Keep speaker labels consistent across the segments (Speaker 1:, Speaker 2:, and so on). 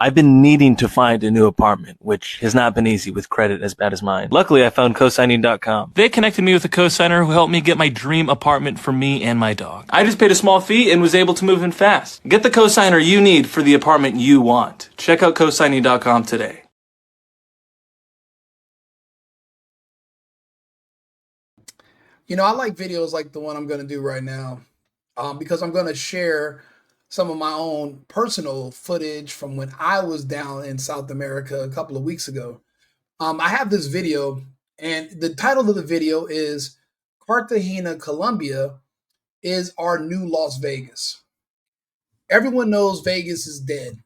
Speaker 1: I've been needing to find a new apartment, which has not been easy with credit as bad as mine. Luckily, I found cosigning.com. They connected me with a cosigner who helped me get my dream apartment for me and my dog. I just paid a small fee and was able to move in fast. Get the cosigner you need for the apartment you want. Check out cosigning.com today.
Speaker 2: You know, I like videos like the one I'm going to do right now because I'm going to share some of my own personal footage from when I was down in South America a couple of weeks ago. I have this video, and the title of the video is Cartagena, Colombia is our new Las Vegas. Everyone knows Vegas is dead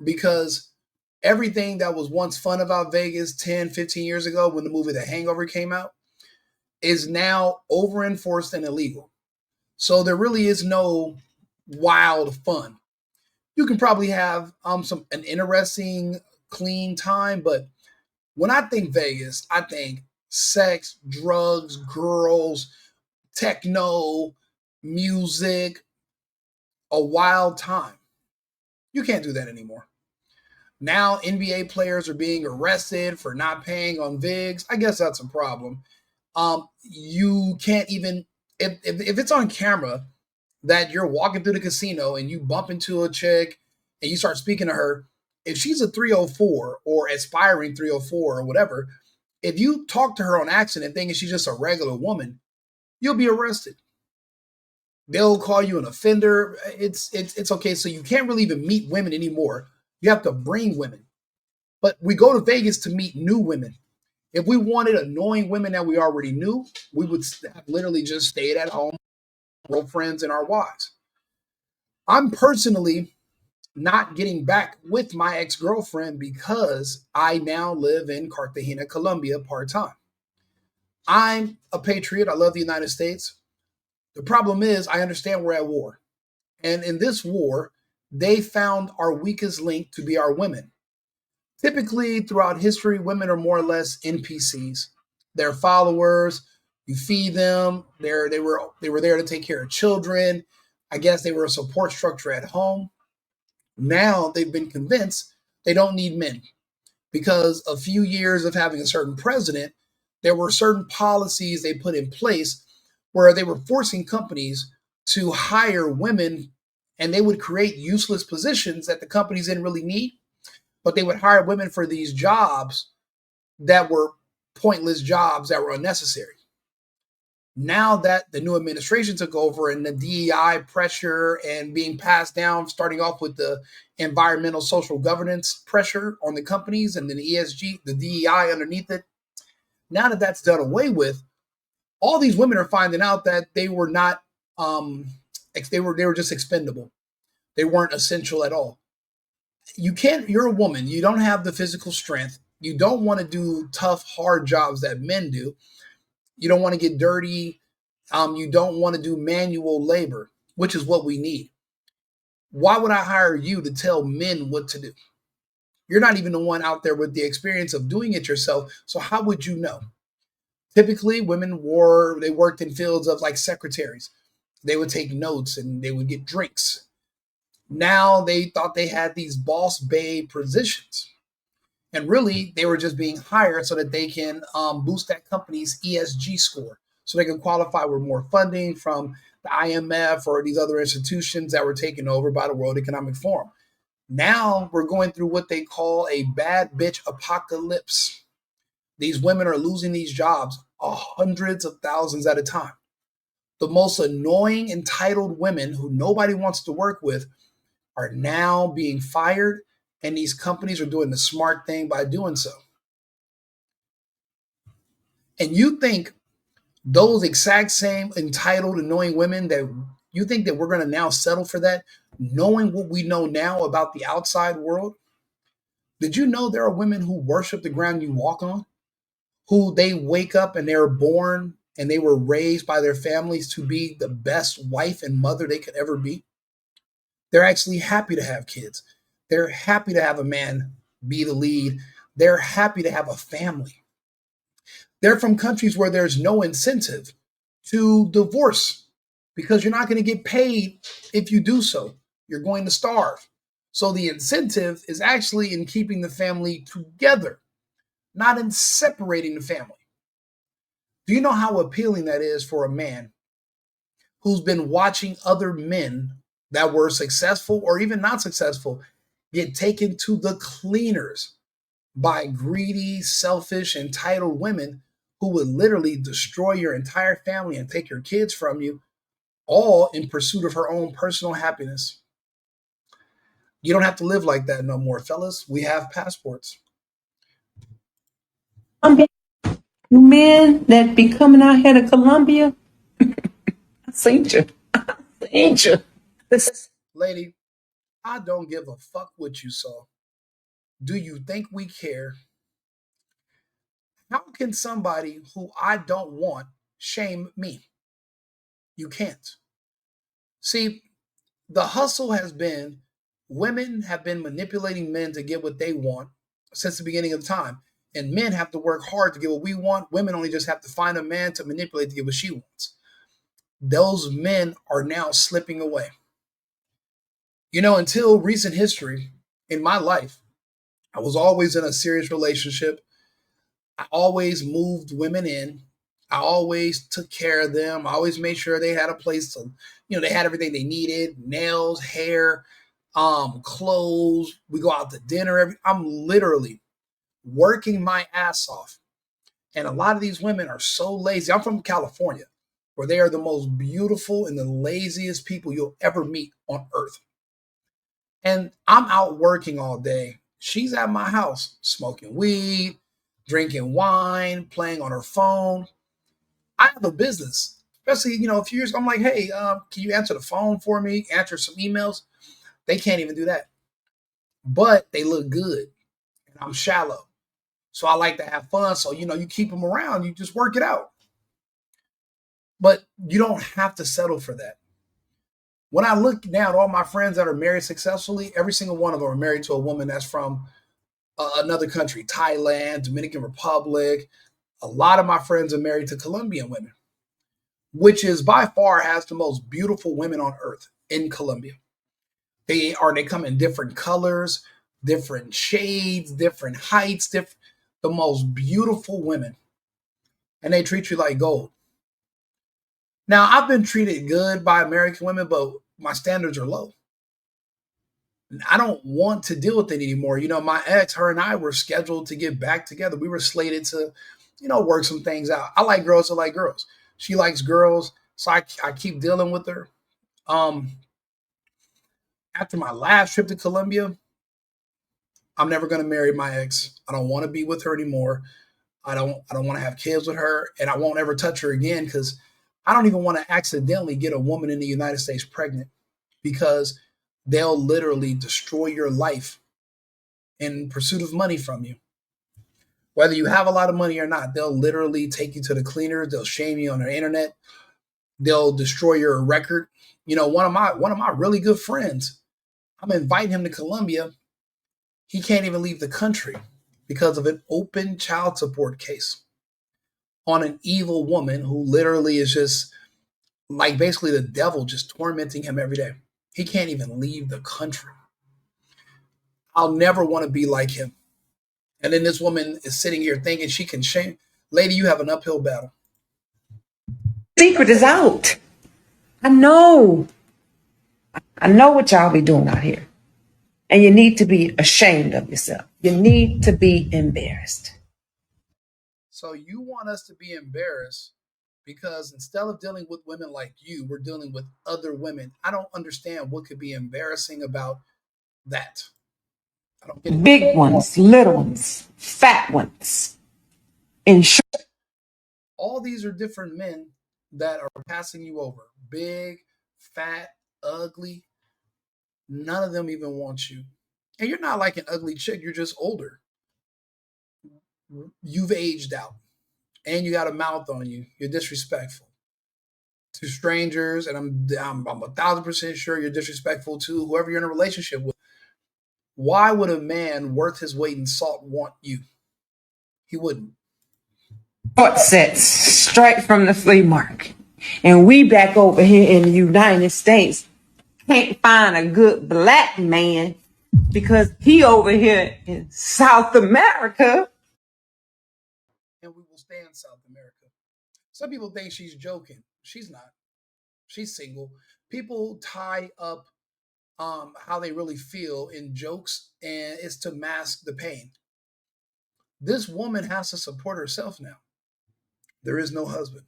Speaker 2: because everything that was once fun about Vegas 10, 15 years ago when the movie The Hangover came out is now over enforced and illegal. So there really is no wild fun. You can probably have an interesting, clean time, but when I think Vegas, I think sex, drugs, girls, techno, music, a wild time. You can't do that anymore. Now NBA players are being arrested for not paying on VIGs. I guess that's a problem. You can't even if it's on camera that you're walking through the casino and you bump into a chick and you start speaking to her, if she's a 304 or aspiring 304 or whatever, if you talk to her on accident thinking she's just a regular woman, you'll be arrested. They'll call you an offender. It's okay. So you can't really even meet women anymore. You have to bring women. But we go to Vegas to meet new women. If we wanted annoying women that we already knew, we would have literally just stayed at home, girlfriends and our wives. I'm personally not getting back with my ex-girlfriend because I now live in Cartagena, Colombia part-time. I'm a patriot. I love the United States. The problem is I understand we're at war. And in this war, they found our weakest link to be our women. Typically, throughout history, women are more or less NPCs. They're followers. You feed them. They were there to take care of children. I guess they were a support structure at home. Now they've been convinced they don't need men because a few years of having a certain president, there were certain policies they put in place where they were forcing companies to hire women, and they would create useless positions that the companies didn't really need, but they would hire women for these jobs that were pointless jobs that were unnecessary. Now that the new administration took over and the DEI pressure and being passed down, starting off with the environmental social governance pressure on the companies and then the ESG, the DEI underneath it, now that that's done away with, all these women are finding out that they were not, they were just expendable. They weren't essential at all. You're a woman. You don't have the physical strength. You don't want to do tough, hard jobs that men do. You don't want to get dirty. You don't want to do manual labor, which is what we need. Why would I hire you to tell men what to do? You're not even the one out there with the experience of doing it yourself. So how would you know? Typically, women worked in fields of like secretaries. They would take notes and they would get drinks. Now they thought they had these boss babe positions. And really, they were just being hired so that they can boost that company's ESG score, so they can qualify with more funding from the IMF or these other institutions that were taken over by the World Economic Forum. Now we're going through what they call a bad bitch apocalypse. These women are losing these jobs hundreds of thousands at a time. The most annoying, entitled women who nobody wants to work with are now being fired, and these companies are doing the smart thing by doing so. And you think those exact same entitled, annoying women, that you think that we're going to now settle for that, knowing what we know now about the outside world? Did you know there are women who worship the ground you walk on, who they wake up and they're born and they were raised by their families to be the best wife and mother they could ever be? They're actually happy to have kids. They're happy to have a man be the lead. They're happy to have a family. They're from countries where there's no incentive to divorce because you're not going to get paid if you do so. You're going to starve. So the incentive is actually in keeping the family together, not in separating the family. Do you know how appealing that is for a man who's been watching other men that were successful or even not successful get taken to the cleaners by greedy, selfish, entitled women who would literally destroy your entire family and take your kids from you, all in pursuit of her own personal happiness? You don't have to live like that no more, fellas. We have passports.
Speaker 3: Men that be coming out here to Colombia, I seen you. Seen you.
Speaker 2: Lady, I don't give a fuck what you saw. Do you think we care? How can somebody who I don't want shame me? You can't. See, the hustle has been women have been manipulating men to get what they want since the beginning of time. And men have to work hard to get what we want. Women only just have to find a man to manipulate to get what she wants. Those men are now slipping away. You know, until recent history in my life, I was always in a serious relationship. I always moved women in. I always took care of them. I always made sure they had a place to, they had everything they needed, nails, hair, clothes. We go out to dinner. I'm literally working my ass off. And a lot of these women are so lazy. I'm from California, where they are the most beautiful and the laziest people you'll ever meet on earth. And I'm out working all day. She's at my house smoking weed, drinking wine, playing on her phone. I have a business, especially, a few years ago. I'm like, hey, can you answer the phone for me? Answer some emails. They can't even do that. But they look good. And I'm shallow. So I like to have fun. So, you keep them around. You just work it out. But you don't have to settle for that. When I look now at all my friends that are married successfully, every single one of them are married to a woman that's from another country, Thailand, Dominican Republic. A lot of my friends are married to Colombian women, which is by far has the most beautiful women on earth in Colombia. They come in different colors, different shades, different heights, the most beautiful women. And they treat you like gold. Now, I've been treated good by American women, but my standards are low. I don't want to deal with it anymore. My ex, her and I were scheduled to get back together. We were slated to, work some things out. I like girls that like girls. She likes girls, so I keep dealing with her. After my last trip to Colombia, I'm never going to marry my ex. I don't want to be with her anymore. I don't want to have kids with her, and I won't ever touch her again because I don't even want to accidentally get a woman in the United States pregnant, because they'll literally destroy your life in pursuit of money from you. Whether you have a lot of money or not, they'll literally take you to the cleaners. They'll shame you on the internet. They'll destroy your record. One of my really good friends, I'm inviting him to Colombia. He can't even leave the country because of an open child support case on an evil woman who literally is just like basically the devil just tormenting him every day. He can't even leave the country. I'll never want to be like him. And then this woman is sitting here thinking she can shame. Lady, you have an uphill battle.
Speaker 3: Secret is out. I know what y'all be doing out here. And you need to be ashamed of yourself. You need to be embarrassed.
Speaker 2: So you want us to be embarrassed because instead of dealing with women like you, we're dealing with other women. I don't understand what could be embarrassing about that. I don't get it.
Speaker 3: Big ones, little ones, fat ones.
Speaker 2: All these are different men that are passing you over. Big, fat, ugly. None of them even want you. And you're not like an ugly chick. You're just older. You've aged out. And you got a mouth on you. You're disrespectful to strangers. And I'm 1,000% sure you're disrespectful to whoever you're in a relationship with. Why would a man worth his weight in salt want you? He wouldn't.
Speaker 3: Short sets straight from the flea market. And we back over here in the United States can't find a good black man because he over here in South America.
Speaker 2: And we will stay in South America. Some people think she's joking. She's not. She's single. People tie up how they really feel in jokes, and it's to mask the pain. This woman has to support herself now. There is no husband.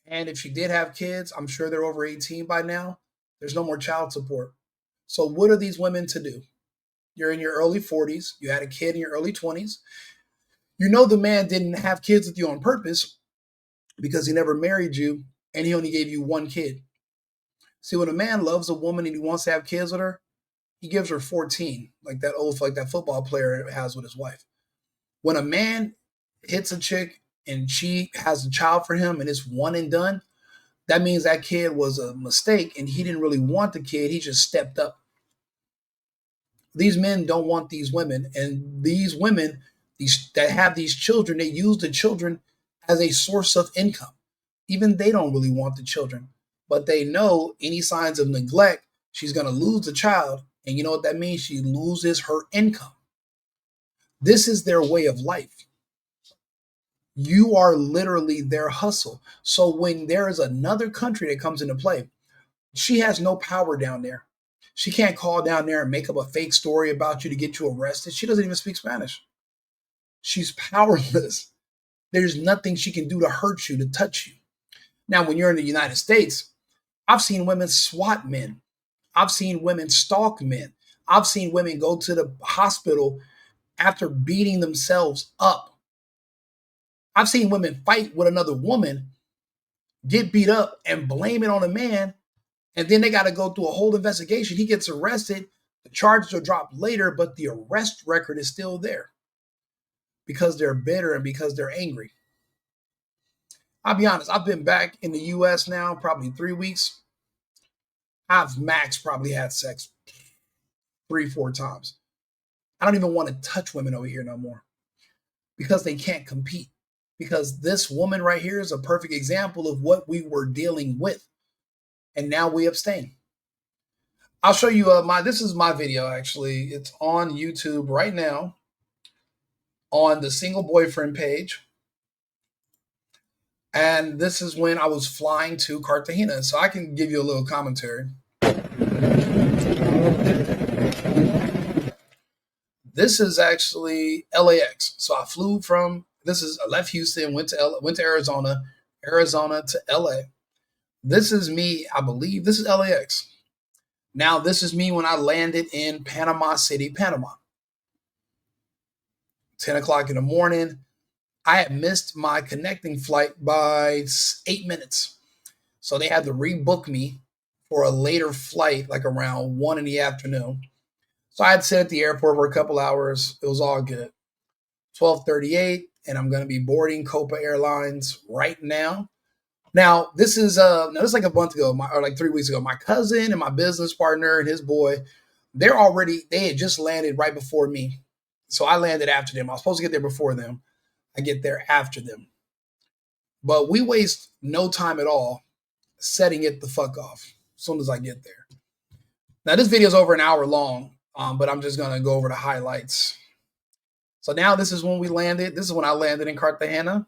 Speaker 2: And if she did have kids, I'm sure they're over 18 by now. There's no more child support. So what are these women to do? You're in your early 40s. You had a kid in your early 20s. You know the man didn't have kids with you on purpose because he never married you and he only gave you one kid. See, when a man loves a woman and he wants to have kids with her, he gives her 14, like that football player has with his wife. When a man hits a chick and she has a child for him and it's one and done, that means that kid was a mistake and he didn't really want the kid. He just stepped up. These men don't want these women, and these women that have these children, they use the children as a source of income. Even they don't really want the children, but they know any signs of neglect, she's going to lose the child. And you know what that means? She loses her income. This is their way of life. You are literally their hustle. So when there is another country that comes into play, she has no power down there. She can't call down there and make up a fake story about you to get you arrested. She doesn't even speak Spanish. She's powerless. There's nothing she can do to hurt you, to touch you. Now, when you're in the United States, I've seen women swat men. I've seen women stalk men. I've seen women go to the hospital after beating themselves up. I've seen women fight with another woman, get beat up, and blame it on a man. And then they got to go through a whole investigation. He gets arrested. The charges are dropped later, but the arrest record is still there because they're bitter and because they're angry. I'll be honest. I've been back in the U.S. now probably 3 weeks. I've max probably had sex 3-4 times. I don't even want to touch women over here no more because they can't compete. Because this woman right here is a perfect example of what we were dealing with. And now we abstain. I'll show you this is my video actually. It's on YouTube right now on the Single Boyfriend page. And this is when I was flying to Cartagena. So I can give you a little commentary. This is actually LAX. So I flew from I left Houston, went to Arizona to LA. This is me, I believe. This is LAX. Now, this is me when I landed in Panama City, Panama. 10 o'clock in the morning. I had missed my connecting flight by 8 minutes. So they had to rebook me for a later flight, like around 1 in the afternoon. So I had to sit at the airport for a couple hours. It was all good. 12:38, and I'm going to be boarding Copa Airlines right now. Now, this is like a month ago, or like 3 weeks ago. My cousin and my business partner and his boy, they had just landed right before me. So I landed after them. I was supposed to get there before them. I get there after them. But we waste no time at all setting it the fuck off as soon as I get there. Now, this video is over an hour long, but I'm just going to go over the highlights. So now this is when we landed. This is when I landed in Cartagena.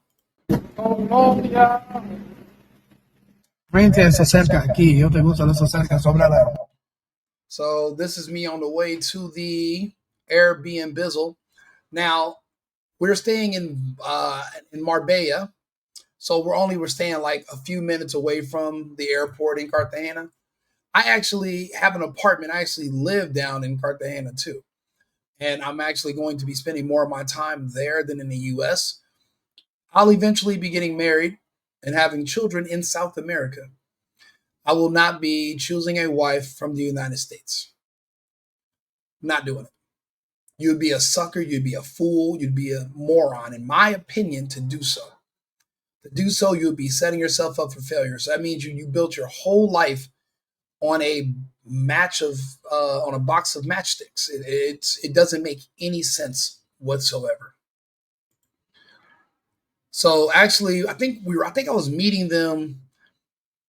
Speaker 2: So this is me on the way to the Airbnb. Now we're staying in Marbella, so we're staying like a few minutes away from the airport in Cartagena. I actually have an apartment. I actually live down in Cartagena too, and I'm actually going to be spending more of my time there than in the U.S. I'll eventually be getting married and having children in South America. I will not be choosing a wife from the United States. I'm not doing it. You'd be a sucker. You'd be a fool. You'd be a moron, in my opinion, to do so. To do so, you would be setting yourself up for failure. So that means you built your whole life on a box of matchsticks. It doesn't make any sense whatsoever. So actually, I think I was meeting them.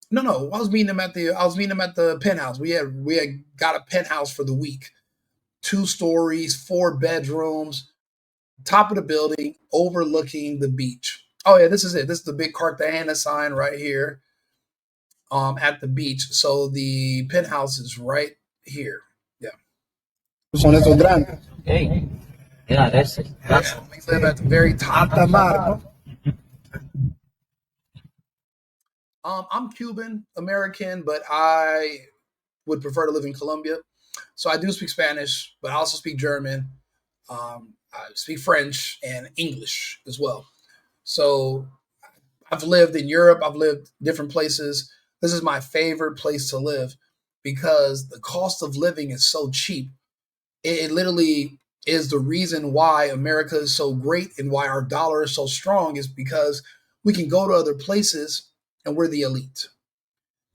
Speaker 2: No, I was meeting them at the penthouse. We had got a penthouse for the week. 2 stories, 4 bedrooms, top of the building, overlooking the beach. Oh yeah, this is it. This is the big Cartagena sign right here at the beach. So the penthouse is right here. Yeah.
Speaker 4: Son esos grandes.
Speaker 5: Hey, yeah, that's it.
Speaker 2: We live at the very top.
Speaker 4: Hasta Marco.
Speaker 2: I'm Cuban American, but I would prefer to live in Colombia. So I do speak Spanish, but I also speak German. I speak French and English as well. So I've lived in Europe. I've lived different places. This is my favorite place to live because the cost of living is so cheap. It literally is the reason why America is so great and why our dollar is so strong is because we can go to other places and we're the elite.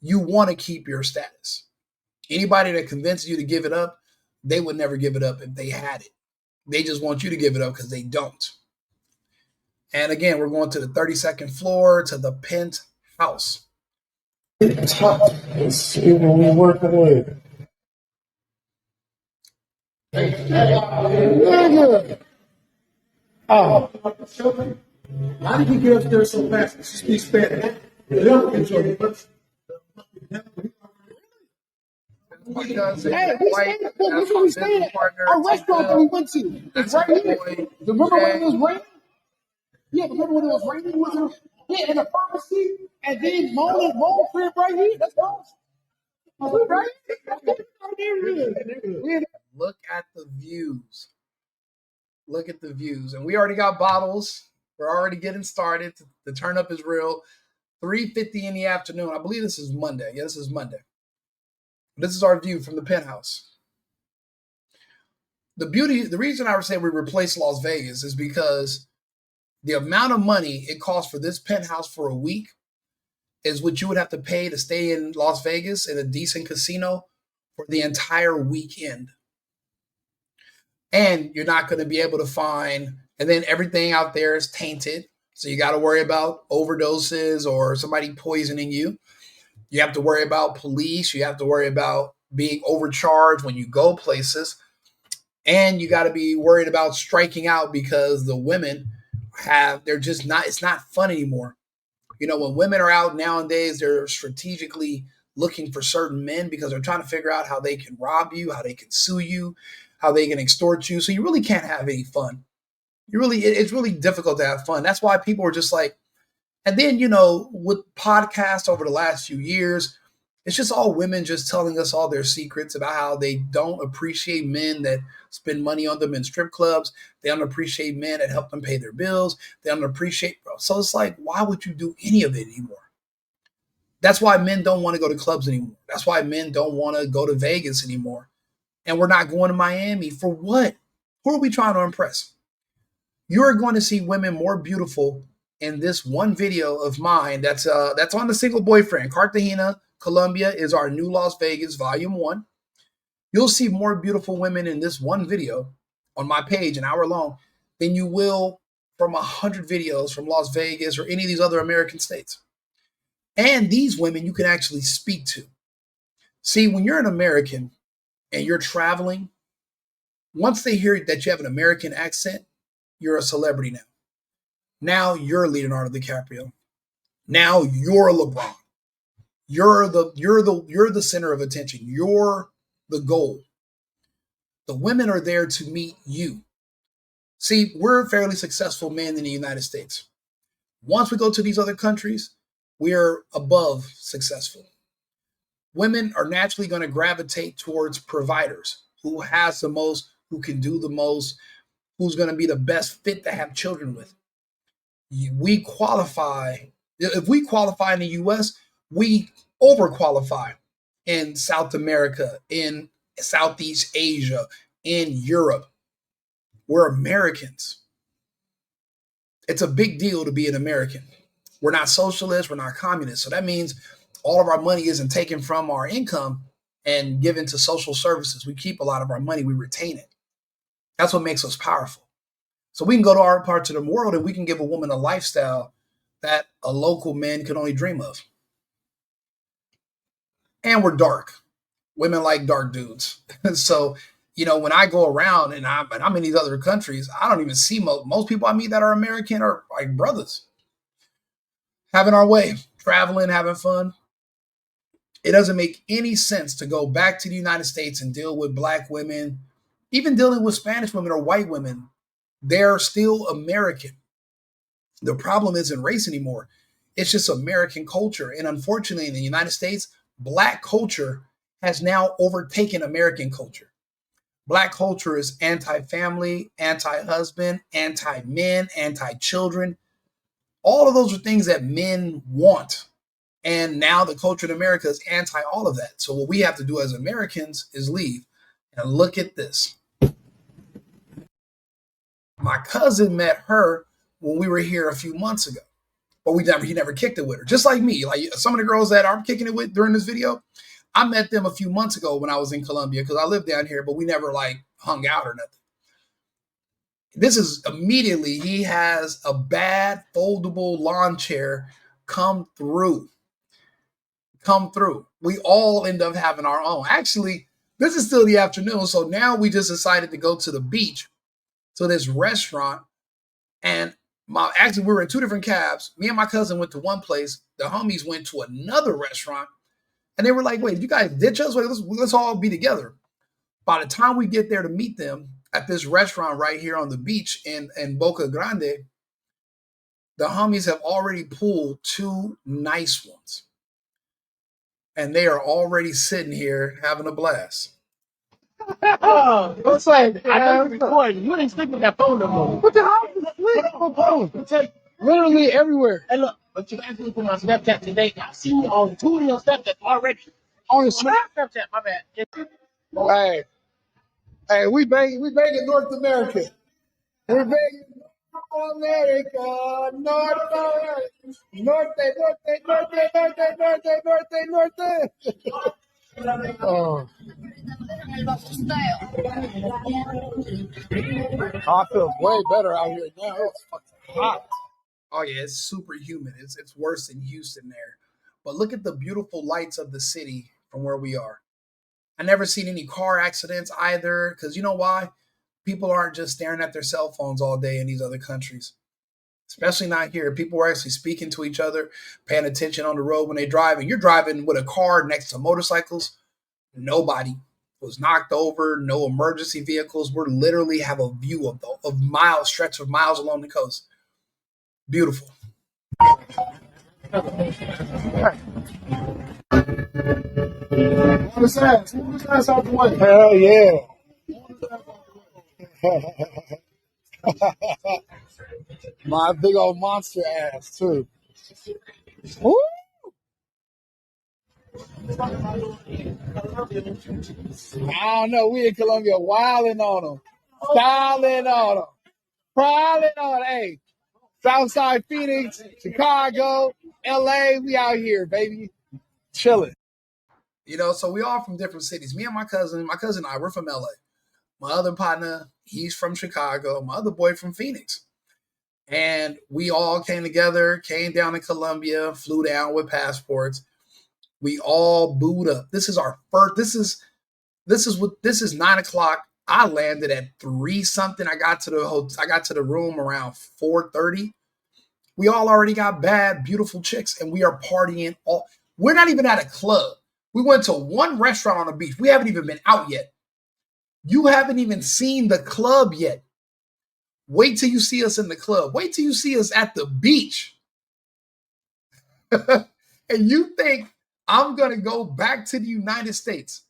Speaker 2: You want to keep your status. Anybody that convinces you to give it up, they would never give it up if they had it. They just want you to give it up because they don't. And again, we're going to the 32nd floor to the penthouse.
Speaker 4: Let's see what we working with. Nigga. Oh. How did he get upstairs so fast? He speaks Spanish.
Speaker 2: Because
Speaker 4: Hey, we stayed at which one we stayed at? Our restaurant that we went to. It's right here. Remember when it was raining? Yeah, remember when it was raining? It was in the pharmacy, and then Moan crib right here. That's close. Right?
Speaker 2: Look at the views. Look at the views. And we already got bottles. We're already getting started. The turn up is real. 3:50 in the afternoon. I believe this is Monday. Yeah, this is Monday. This is our view from the penthouse. The reason I would say we replaced Las Vegas is because the amount of money it costs for this penthouse for a week is what you would have to pay to stay in Las Vegas in a decent casino for the entire weekend. And you're not going to be able to find, and then everything out there is tainted. So you got to worry about overdoses or somebody poisoning you. You have to worry about police. You have to worry about being overcharged when you go places. And you got to be worried about striking out because the women they're just not, it's not fun anymore. You know, when women are out nowadays, they're strategically looking for certain men because they're trying to figure out how they can rob you, how they can sue you, how they can extort you. So you really can't have any fun. It's really difficult to have fun. That's why people are just like, and then, you know, with podcasts over the last few years, it's just all women just telling us all their secrets about how they don't appreciate men that spend money on them in strip clubs. They don't appreciate men that help them pay their bills. They don't appreciate, bro. So it's like, why would you do any of it anymore? That's why men don't want to go to clubs anymore. That's why men don't want to go to Vegas anymore. And we're not going to Miami. For what? Who are we trying to impress? You're going to see women more beautiful in this one video of mine that's on the Single Boyfriend. Cartagena, Colombia is our new Las Vegas, volume 1. You'll see more beautiful women in this one video on my page, an hour long, than you will from 100 videos from Las Vegas or any of these other American states. And these women you can actually speak to. See, when you're an American and you're traveling, once they hear that you have an American accent, you're a celebrity now. Now you're Leonardo DiCaprio. Now you're LeBron. You're the center of attention. You're the goal. The women are there to meet you. See, we're fairly successful men in the United States. Once we go to these other countries, we're above successful. Women are naturally going to gravitate towards providers, who has the most, who can do the most, who's going to be the best fit to have children with. We qualify. If we qualify in the US, we overqualify in South America, in Southeast Asia, in Europe. We're Americans. It's a big deal to be an American. We're not socialists, we're not communists. So that means all of our money isn't taken from our income and given to social services. We keep a lot of our money, we retain it. That's what makes us powerful. So we can go to our parts of the world and we can give a woman a lifestyle that a local man can only dream of. And we're dark. Women like dark dudes. So when I go around and I'm in these other countries, I don't even see most people I meet that are American are like brothers, having our way, traveling, having fun. It doesn't make any sense to go back to the United States and deal with black women, even dealing with Spanish women or white women. They're still American. The problem isn't race anymore. It's just American culture. And unfortunately, in the United States, black culture has now overtaken American culture. Black culture is anti-family, anti-husband, anti-men, anti-children. All of those are things that men want. And now the culture in America is anti all of that. So what we have to do as Americans is leave. And look at this. My cousin met her when we were here a few months ago, but he never kicked it with her. Just like me, like some of the girls that I'm kicking it with during this video, I met them a few months ago when I was in Colombia because I live down here, but we never like hung out or nothing. This is immediately, he has a bad foldable lawn chair come through. We all end up having our own. Actually, this is still the afternoon, so now we just decided to go to the beach, to this restaurant, and we were in two different cabs. Me and my cousin went to one place. The homies went to another restaurant, and they were like, "Wait, you guys ditch us? Wait, let's all be together." By the time we get there to meet them at this restaurant right here on the beach in Boca Grande, the homies have already pulled two nice ones. And they are already sitting here having a blast.
Speaker 4: What's like? I know you're recording. You ain't sticking that phone no more. What the hell is this phone? Literally everywhere. Hey, look, but you asked me for my Snapchat today. I see you on two of your Snapchat already. On your Snapchat, my bad. Hey, we banging North America. We're banging North America, North America. Oh. I feel way better out here now. It's fucking hot.
Speaker 2: Oh yeah, it's super humid. It's worse than Houston there. But look at the beautiful lights of the city from where we are. I never seen any car accidents either, because you know why? People aren't just staring at their cell phones all day in these other countries. Especially not here. People are actually speaking to each other, paying attention on the road when they drive. And you're driving with a car next to motorcycles. Nobody was knocked over, no emergency vehicles. We literally have a view of miles, stretch of miles along the coast. Beautiful.
Speaker 4: Move his ass out the way. Hell yeah. My big old monster ass too. Woo! I don't know. We in Colombia wilding on them, styling on them, prowling on them. Hey, Southside Phoenix, Chicago, LA, we out here, baby. Chilling.
Speaker 2: So we all from different cities. Me and my cousin and I, we're from LA. My other partner, he's from Chicago. My other boy from Phoenix. And we all came together, came down to Colombia, flew down with passports. We all booed up. This is our first. This is 9 o'clock. I landed at 3 something. I got to the room around 4:30. We all already got bad, beautiful chicks, and we are partying. We're not even at a club. We went to one restaurant on the beach. We haven't even been out yet. You haven't even seen the club yet. Wait till you see us in the club. Wait till you see us at the beach. And you think I'm going to go back to the United States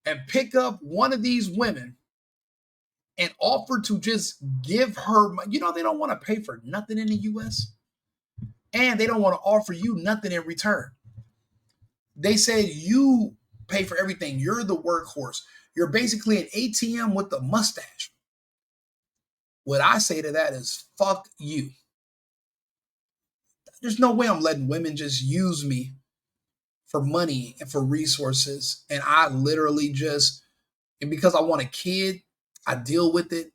Speaker 2: and pick up one of these women and offer to just give her, they don't want to pay for nothing in the U.S. And they don't want to offer you nothing in return. They said you pay for everything. You're the workhorse. You're basically an ATM with a mustache. What I say to that is, fuck you. There's no way I'm letting women just use me for money and for resources. And I literally and because I want a kid, I deal with it.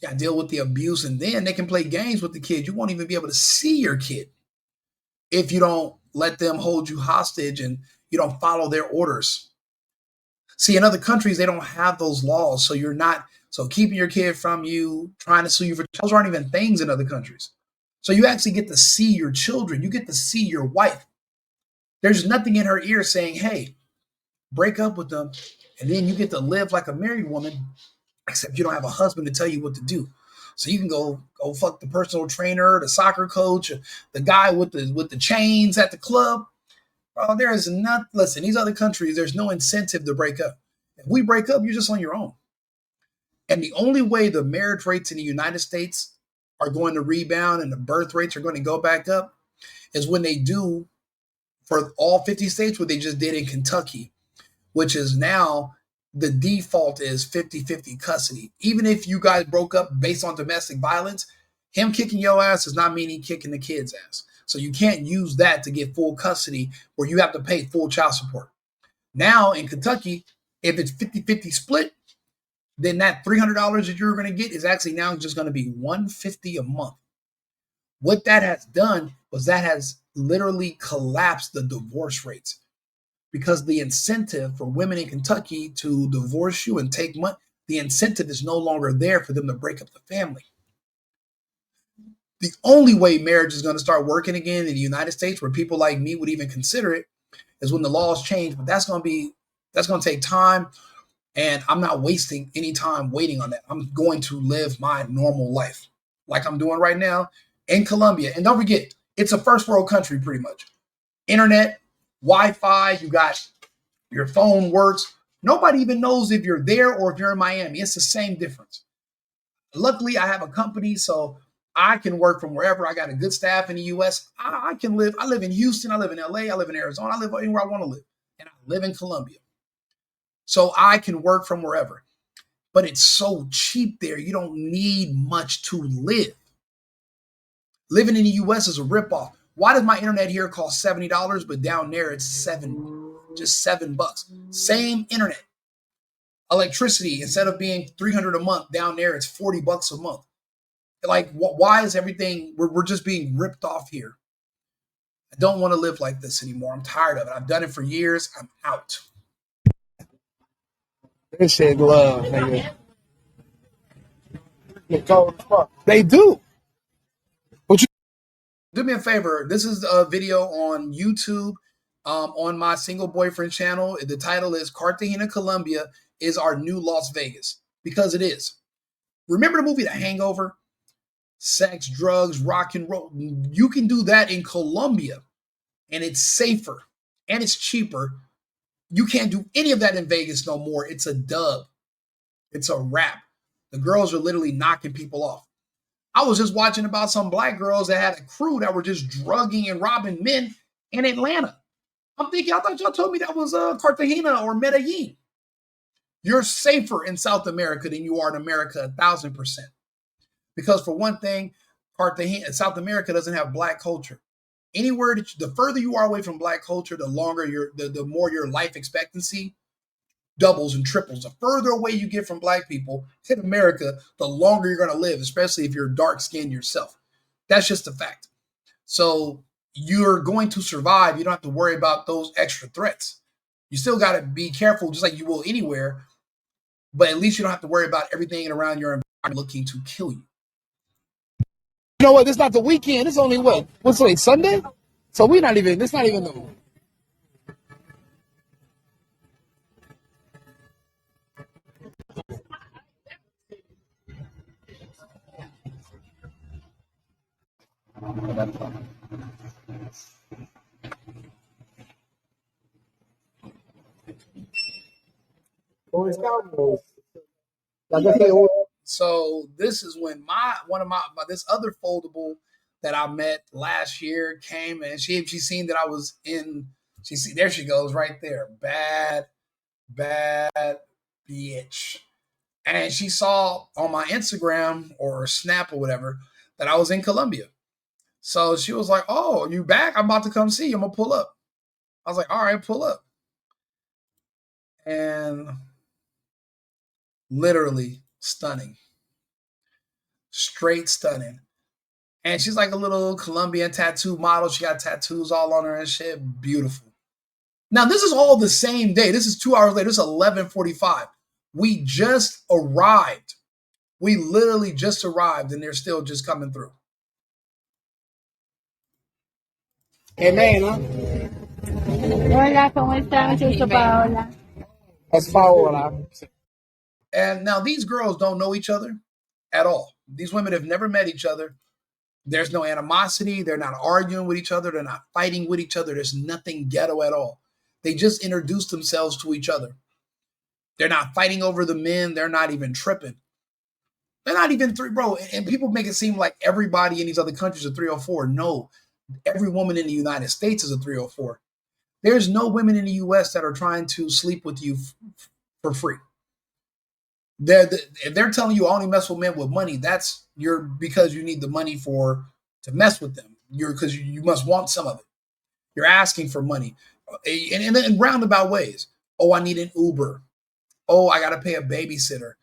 Speaker 2: I deal with the abuse, and then they can play games with the kid. You won't even be able to see your kid if you don't let them hold you hostage and you don't follow their orders. See, in other countries, they don't have those laws. So you're not, so keeping your kid from you, trying to sue you for, those aren't even things in other countries. So you actually get to see your children. You get to see your wife. There's nothing in her ear saying, hey, break up with them. And then you get to live like a married woman, except you don't have a husband to tell you what to do. So you can go fuck the personal trainer, the soccer coach, the guy with the chains at the club. Bro, there is not, listen, these other countries, there's no incentive to break up. If we break up, you're just on your own. And the only way the marriage rates in the United States are going to rebound and the birth rates are going to go back up is when they do for all 50 states what they just did in Kentucky, which is now the default is 50-50 custody. Even if you guys broke up based on domestic violence, him kicking your ass does not mean he kicking the kid's ass. So you can't use that to get full custody where you have to pay full child support. Now in Kentucky, if it's 50-50 split, then that $300 that you're going to get is actually now just going to be $150 a month. What that has done was that has literally collapsed the divorce rates because the incentive for women in Kentucky to divorce you and take money, the incentive is no longer there for them to break up the family. The only way marriage is going to start working again in the United States where people like me would even consider it is when the laws change, but that's going to take time. And I'm not wasting any time waiting on that. I'm going to live my normal life like I'm doing right now in Colombia. And don't forget, it's a first world country pretty much. Internet, Wi-Fi, you got your phone works. Nobody even knows if you're there or if you're in Miami. It's the same difference. Luckily, I have a company, so I can work from wherever. I got a good staff in the U.S. I can live. I live in Houston. I live in L.A. I live in Arizona. I live anywhere I want to live. And I live in Colombia. So I can work from wherever. But it's so cheap there. You don't need much to live. Living in the US is a ripoff. Why does my internet here cost $70, but down there it's just $7? Same internet. Electricity, instead of being $300 a month, down there it's $40 a month. Like, why is everything, we're just being ripped off here. I don't want to live like this anymore. I'm tired of it. I've done it for years. I'm out.
Speaker 4: They said love, nigga. They do. But you
Speaker 2: Do me a favor. This is a video on YouTube on my single boyfriend channel. The title is Cartagena, Colombia is our new Las Vegas. Because it is. Remember the movie The Hangover? Sex, drugs, rock and roll. You can do that in Colombia. And it's safer. And it's cheaper. You can't do any of that in Vegas no more. It's a dub. It's a wrap. The girls are literally knocking people off. I was just watching about some black girls that had a crew that were just drugging and robbing men in Atlanta. I'm thinking, I thought y'all told me that was Cartagena or Medellin. You're safer in South America than you are in America, 1,000%. Because for one thing, Cartagena, South America doesn't have black culture. Anywhere the further you are away from black culture, the longer the more your life expectancy doubles and triples. The further away you get from black people in America, the longer you're going to live, especially if you're dark-skinned yourself. That's just a fact. So you're going to survive. You don't have to worry about those extra threats. You still got to be careful, just like you will anywhere, but at least you don't have to worry about everything around your environment looking to kill you.
Speaker 4: know what? It's not the weekend. It's only what? What's today? Sunday? So we're not even. It's not even the.
Speaker 2: So this is when one of my this other foldable that I met last year came, and she seen that I was in. There she goes right there, bad bitch, and she saw on my Instagram or Snap or whatever that I was in Colombia. So she was like, "Oh, you back? I'm about to come see you. I'm gonna pull up." I was like, "All right, pull up," and literally stunning. Straight stunning. And she's like a little Colombian tattoo model. She got tattoos all on her and shit. Beautiful. Now, this is all the same day. This is 2 hours later. This is 11:45. We just arrived. We literally just arrived, and they're still just coming through.
Speaker 4: Elena.
Speaker 6: Hola, ¿cómo estás? Yo soy Paola.
Speaker 4: That's Paola.
Speaker 2: And now these girls don't know each other at all. These women have never met each other. There's no animosity. They're not arguing with each other. They're not fighting with each other. There's nothing ghetto at all. They just introduced themselves to each other. They're not fighting over the men. They're not even tripping. They're not even three, bro. And people make it seem like everybody in these other countries are 304. No, every woman in the United States is a 304. There's no women in the US that are trying to sleep with you for free. If they're telling you only mess with men with money, that's because you need the money to mess with them. Because you must want some of it. You're asking for money, and in roundabout ways. Oh, I need an Uber. Oh, I got to pay a babysitter.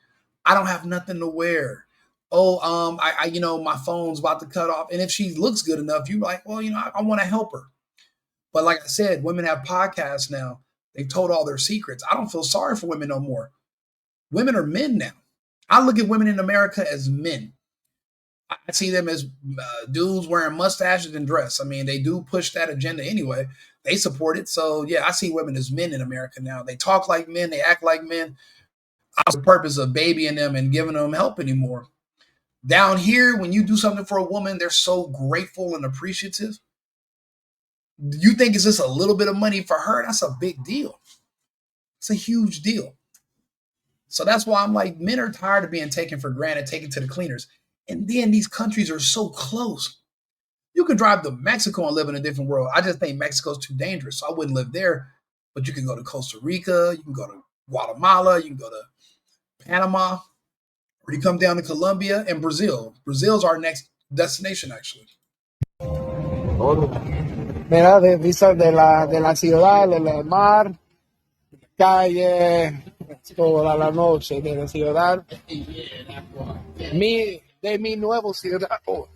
Speaker 2: I don't have nothing to wear. Oh, my phone's about to cut off. And if she looks good enough, you're like, well, I want to help her. But like I said, women have podcasts now. They've told all their secrets. I don't feel sorry for women no more. Women are men now. I look at women in America as men. I see them as dudes wearing mustaches and dress. I mean, they do push that agenda anyway. They support it. So, yeah, I see women as men in America now. They talk like men. They act like men. I don't have the purpose of babying them and giving them help anymore. Down here, when you do something for a woman, they're so grateful and appreciative. You think it's just a little bit of money for her? That's a big deal. It's a huge deal. So that's why I'm like, men are tired of being taken for granted, taken to the cleaners. And then these countries are so close. You can drive to Mexico and live in a different world. I just think Mexico's too dangerous, so I wouldn't live there. But you can go to Costa Rica, you can go to Guatemala, you can go to Panama, or you come down to Colombia and Brazil. Brazil's our next destination, actually.
Speaker 4: Mira, vistas de la ciudad, del mar, calle, toda la noche de la ciudad. De mi nueva ciudad. Oh,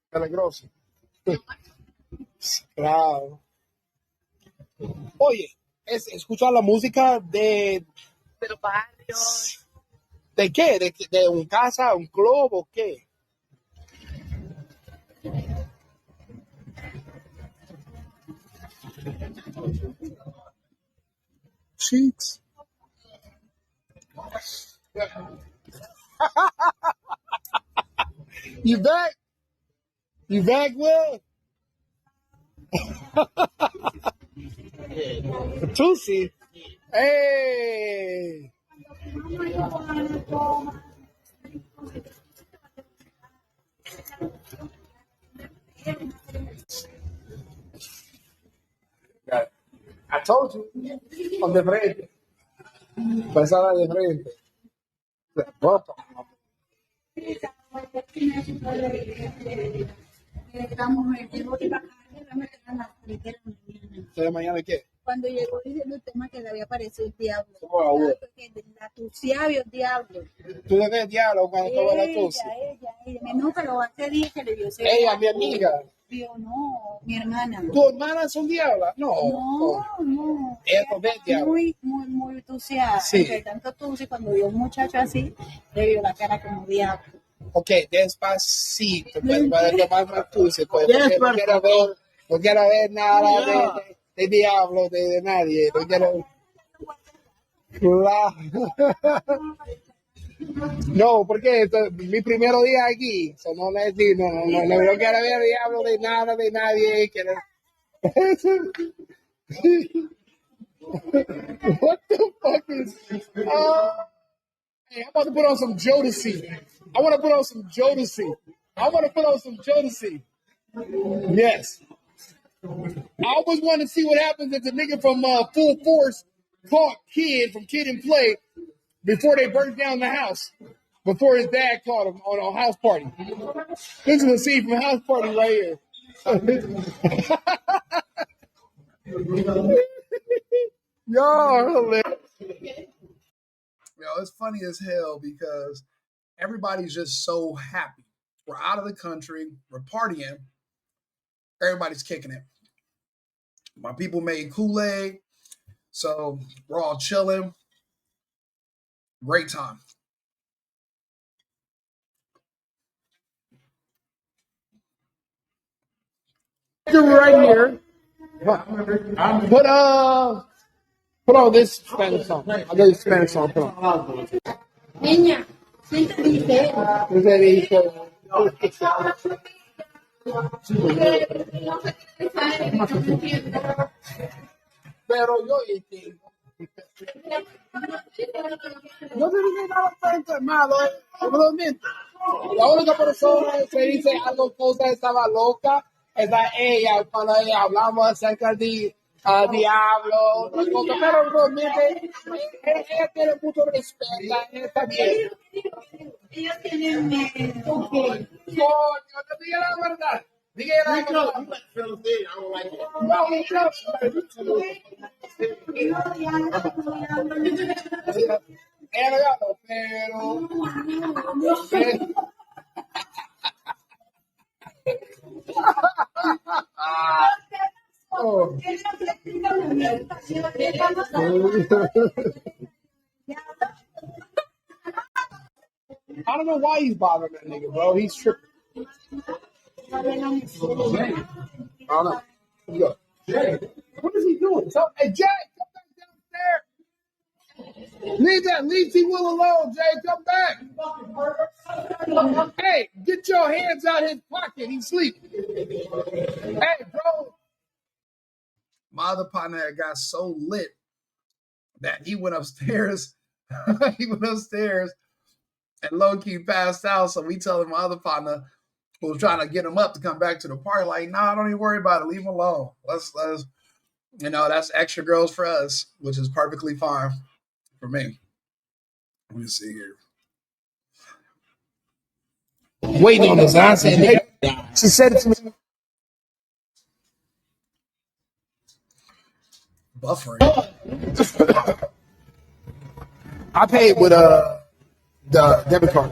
Speaker 4: peligroso. Claro. Oye, escuchar la música de
Speaker 6: Los barrios.
Speaker 4: ¿de qué? ¿De un casa, un club o qué? Cheeks. You back? You back, Will? Tusi. Hey. I told you. On de frente. Pasada de frente. Ropa. ¿De mañana qué?
Speaker 6: Cuando llegó diciendo el tema que le había aparecido el diablo.
Speaker 4: ¿Cómo va,
Speaker 6: La tuciaba vio el diablo.
Speaker 4: ¿Tú le ves diablo cuando estaba la tusi?
Speaker 6: Ella. Nunca lo hace día que le vio ese
Speaker 4: Ella, mi amiga.
Speaker 6: Vio, no, mi hermana.
Speaker 4: ¿Tu hermana son diablas? No. Ella no ve diablo.
Speaker 6: Muy tuciada.
Speaker 4: Sí.
Speaker 6: Entre tanto tuci, cuando vio un muchacho así, le vio la cara como diablo.
Speaker 4: Ok, despacito, pues, para tomar más tusi, pues, porque no quiero ver nada de diablo, de nadie, no quiero... No, porque mi primer día aquí, so no quiero ver diablo de nada, de nadie, quiero... What the fuck is... Hey, I'm about to put on some Jodeci. I want to put on some Jodeci. Yes. I always want to see what happens if the nigga from Full Force caught Kid from Kid and Play before they burnt down the house. Before his dad caught him on a house party. This is a scene from House Party right here. Yo,
Speaker 2: It's funny as hell because everybody's just so happy. We're out of the country. We're partying. Everybody's kicking it. My people made Kool-Aid. So we're all chilling. Great time.
Speaker 4: Right here. Put on this Spanish song. I'll get this Spanish song. Put on. Niña, siéntate. Pero yo entiendo. No te dice nada frente malo, realmente. La única persona que dice algo cosa estaba loca es ella cuando ella hablamos acerca de diablo, otra cosa, pero realmente ella tiene mucho respeto, ella está bien. Ellos tienen miedo. Coño, no diga la verdad. Diga la verdad. No, I don't know why he's bothering that nigga, bro. He's tripping. I don't know. Let's go. What is he doing? Hey, Jay, come back downstairs. Leave T. Will alone, Jay. Come back. Hey, get your hands out his pocket. He's sleeping. Hey, bro.
Speaker 2: My other partner got so lit that he went upstairs. He went upstairs and low-key passed out. So we telling my other partner who was trying to get him up to come back to the party, like, nah, don't even worry about it. Leave him alone. Let's that's extra girls for us, which is perfectly fine for me. Let me see here.
Speaker 4: Waiting on this nonsense. She said it to me.
Speaker 2: Buffering.
Speaker 4: I paid with the debit card.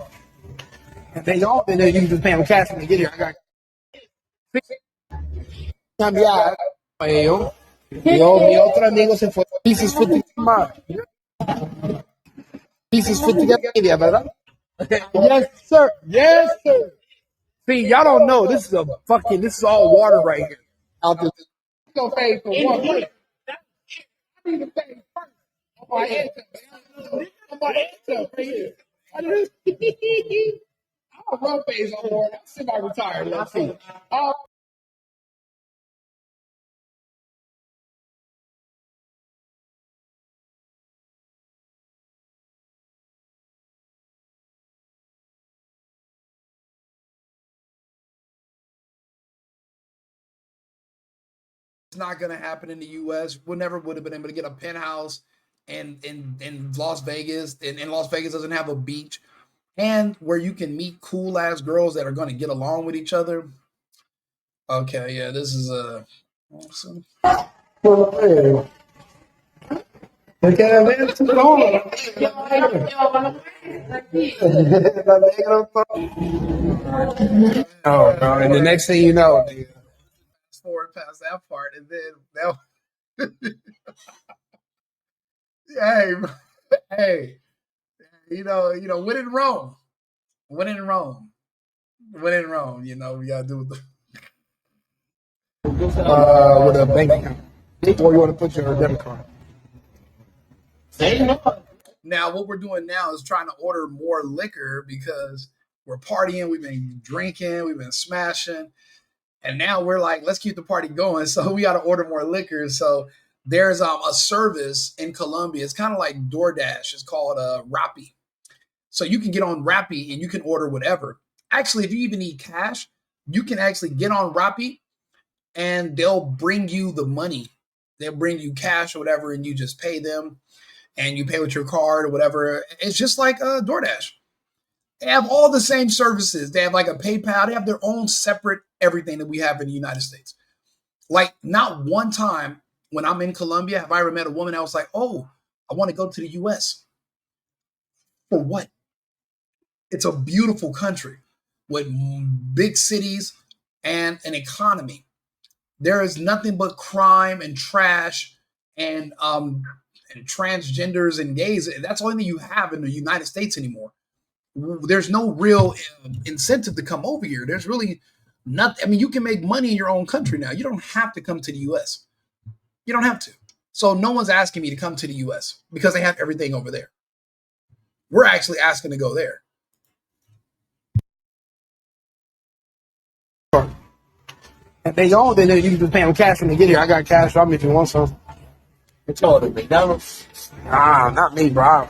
Speaker 4: And they all been there. You can just pay them cash when they get here. I got cambiar. Mi otro amigo se fue. Pieces 50 más. Pieces 50 media, ¿verdad? Yes, sir. Yes, sir. See, y'all don't know. This is all water right here. Out there. Gonna pay for one plate. I need to pay first. On my answer. On my answer right here. I'm a road phase on board. I'm semi-retired. Let's see.
Speaker 2: It's not going to happen in the U.S. We never would have been able to get a penthouse in Las Vegas. And Las Vegas doesn't have a beach. And where you can meet cool-ass girls that are going to get along with each other. Okay, yeah, this is awesome.
Speaker 4: Oh, bro. And the next thing you know, nigga.
Speaker 2: Fast forward past that part, and then hey, hey, when in Rome, when in Rome, when in Rome, we gotta do with
Speaker 4: With a bank account. Or you want to put your debit card.
Speaker 2: Now, what we're doing now is trying to order more liquor because we're partying, we've been drinking, we've been smashing, and now we're like, let's keep the party going. So we got to order more liquor. So there's a service in Colombia. It's kind of like DoorDash. It's called Rappi. So you can get on Rappi and you can order whatever. Actually, if you even need cash, you can actually get on Rappi and they'll bring you the money. They'll bring you cash or whatever, and you just pay them. And you pay with your card or whatever. It's just like DoorDash. They have all the same services. They have like a PayPal. They have their own separate everything that we have in the United States. Like not one time when I'm in Colombia have I ever met a woman that was like, oh, I want to go to the US. For what? It's a beautiful country with big cities and an economy. There is nothing but crime and trash and transgenders and gays. That's the only thing you have in the United States anymore. There's no real incentive to come over here. There's really nothing. I mean, you can make money in your own country now. You don't have to come to the US. You don't have to. So no one's asking me to come to the US because they have everything over there. We're actually asking to go there.
Speaker 4: And they all, then you can pay them cash when they get here. I got cash on me if you want some. It's all the McDonald's. Nah, not me, bro.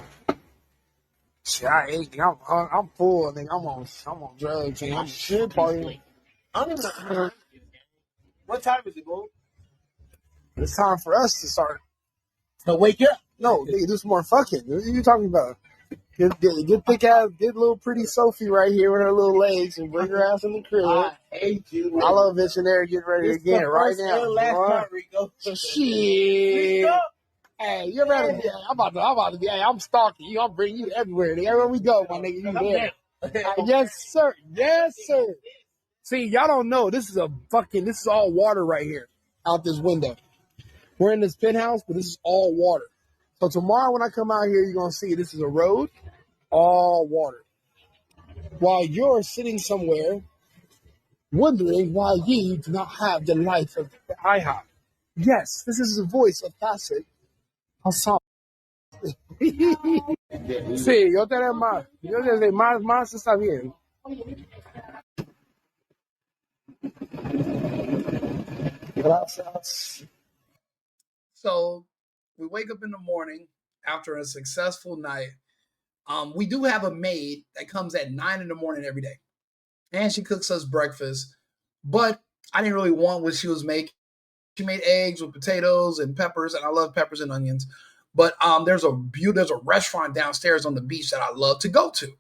Speaker 4: Shit, I ate. I'm full. Nigga. I'm on drugs. And I'm shit partying. I don't even know. What time is it, bro? It's time for us to start. To wake up? No, nigga, do some more fucking. What are you talking about? Get thick ass, get little pretty Sophie right here with her little legs and bring her ass in the crib. I hate you. I love Visionary getting ready again right now. Last time, Rico. Shit. Hey, you're ready? Yeah, I'm about to be. Hey, I'm stalking you. I'm bringing you everywhere. Everywhere we go, my nigga, you there? Yes, sir. Yes, sir. See, y'all don't know. This is all water right here out this window. We're in this penthouse, but this is all water. So tomorrow when I come out here, you're going to see this is a road, all water. While you're sitting somewhere wondering why you do not have the life of the I have. Yes, this is the voice of Facet Hassan. Sí, yo tengo más. Yo desde más está bien. Gracias.
Speaker 2: So we wake up in the morning after a successful night. We do have a maid that comes at 9 in the morning every day, and she cooks us breakfast. But I didn't really want what she was making. She made eggs with potatoes and peppers, and I love peppers and onions. But there's a restaurant downstairs on the beach that I love to go to,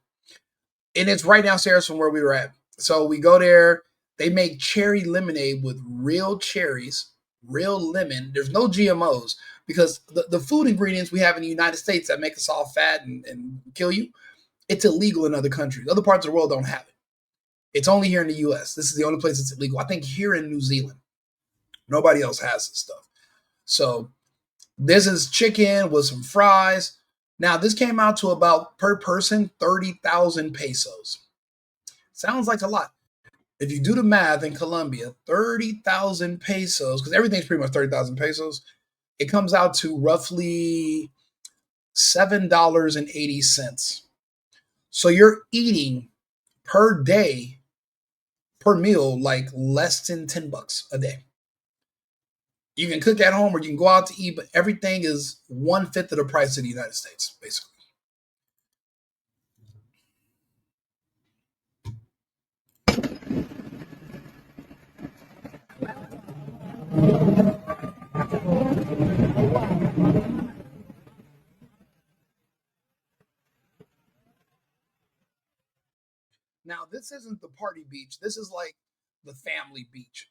Speaker 2: and it's right downstairs from where we were at. So we go there. They make cherry lemonade with real cherries, real lemon. There's no GMOs because the food ingredients we have in the United States that make us all fat and kill you, it's illegal in other countries. Other parts of the world don't have it. It's only here in the US. This is the only place it's illegal. I think here in New Zealand. Nobody else has this stuff. So this is chicken with some fries. Now, this came out to about, per person, 30,000 pesos. Sounds like a lot. If you do the math in Colombia, 30,000 pesos, because everything's pretty much 30,000 pesos, it comes out to roughly $7.80. So you're eating per day, per meal, like less than $10 a day. You can cook at home or you can go out to eat, but everything is 1/5 of the price of the United States, basically. Now, this isn't the party beach. This is like the family beach.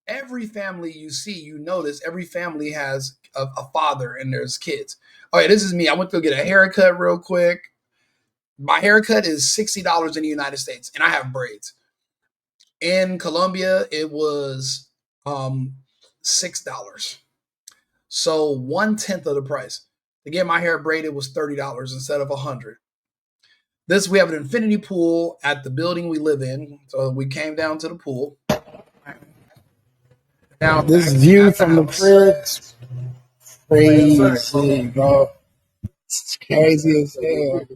Speaker 2: Every family you see, you notice every family has a father and there's kids. Okay, this is me. I went to get a haircut real quick. My haircut is $60 in the United States, and I have braids. In Colombia, it was $6. So 1/10 of the price. To get my hair braided was $30 instead of $100. We have an infinity pool at the building we live in. So we came down to the pool. Now
Speaker 4: This view from the fridge, crazy, bro. It's crazy as hell.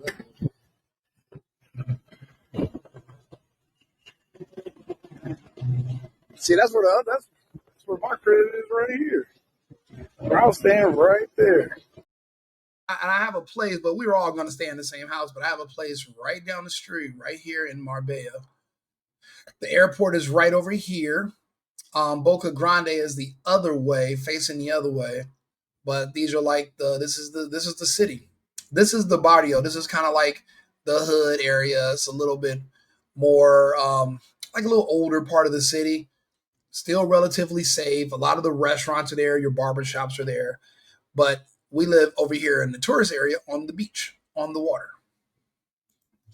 Speaker 4: See, that's where my credit is right here. I'll stand right there.
Speaker 2: and I have a place, but we were all going to stay in the same house. But I have a place right down the street, right here in Marbella. The airport is right over here. Boca Grande is the other way, facing the other way. But these are like this is the city. This is the barrio. This is kind of like the hood area. It's a little bit more like a little older part of the city. Still relatively safe. A lot of the restaurants are there. Your barbershops are there. But we live over here in the tourist area on the beach, on the water.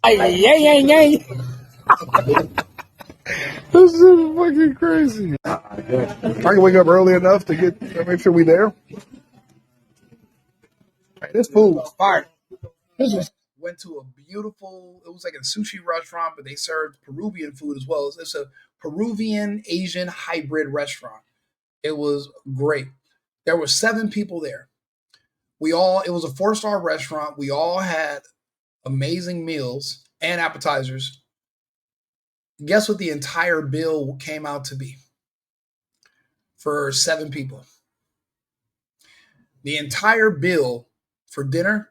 Speaker 4: Ay. This is fucking crazy. I can wake up early enough to make sure we there. This food was fire.
Speaker 2: Went to a beautiful, it was like a sushi restaurant, but they served Peruvian food as well. It's a Peruvian Asian hybrid restaurant. It was great. There were 7 people there. It was a 4-star restaurant. We all had amazing meals and appetizers. Guess what the entire bill came out to be for 7 people? The entire bill for dinner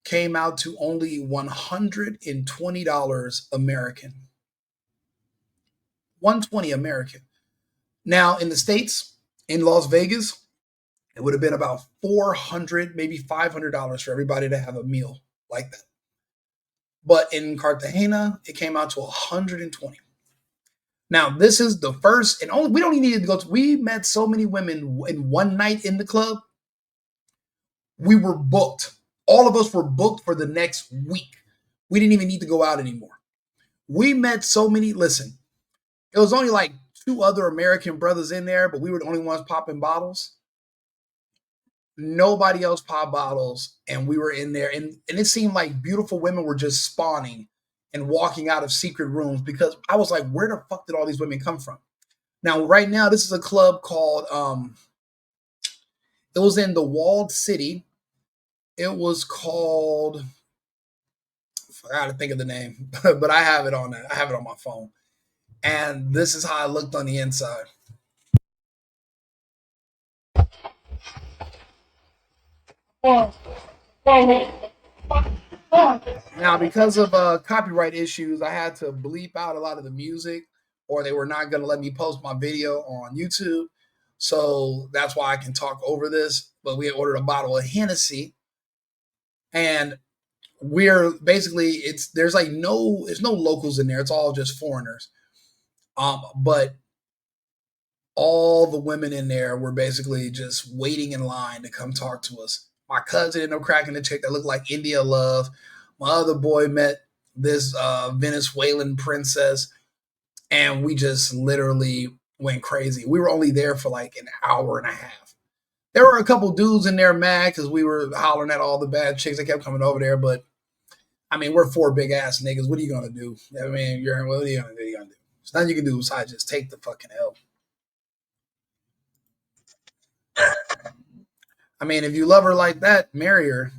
Speaker 2: came out to only $120 American. $120 American. Now, in the States, in Las Vegas, it would have been about $400, maybe $500 for everybody to have a meal like that. But in Cartagena, it came out to $120. Now, this is the first, and only we don't even need to go to, we met so many women in one night in the club. We were booked. All of us were booked for the next week. We didn't even need to go out anymore. We met so many, listen, it was only like 2 other American brothers in there, but we were the only ones popping bottles. Nobody else popped bottles, and we were in there, and it seemed like beautiful women were just spawning and walking out of secret rooms, because I was like, where the fuck did all these women come from? Now, right now, this is a club called, it was in the walled city. It was called, I forgot to think of the name, but I have it on that. I have it on my phone. And this is how it looked on the inside. Now, because of copyright issues, I had to bleep out a lot of the music, or they were not going to let me post my video on YouTube. So that's why I can talk over this. But we had ordered a bottle of Hennessy, and we're basically, there's no locals in there. It's all just foreigners. But all the women in there were basically just waiting in line to come talk to us. My cousin ended up cracking a chick that looked like India Love. My other boy met this Venezuelan princess, and we just literally went crazy. We were only there for like an hour and a half. There were a couple dudes in there mad because we were hollering at all the bad chicks that kept coming over there. But I mean, we're 4 big ass niggas. What are you gonna do? I mean, what are you gonna do? There's nothing you can do besides just take the fucking L. I mean, if you love her like that, marry her.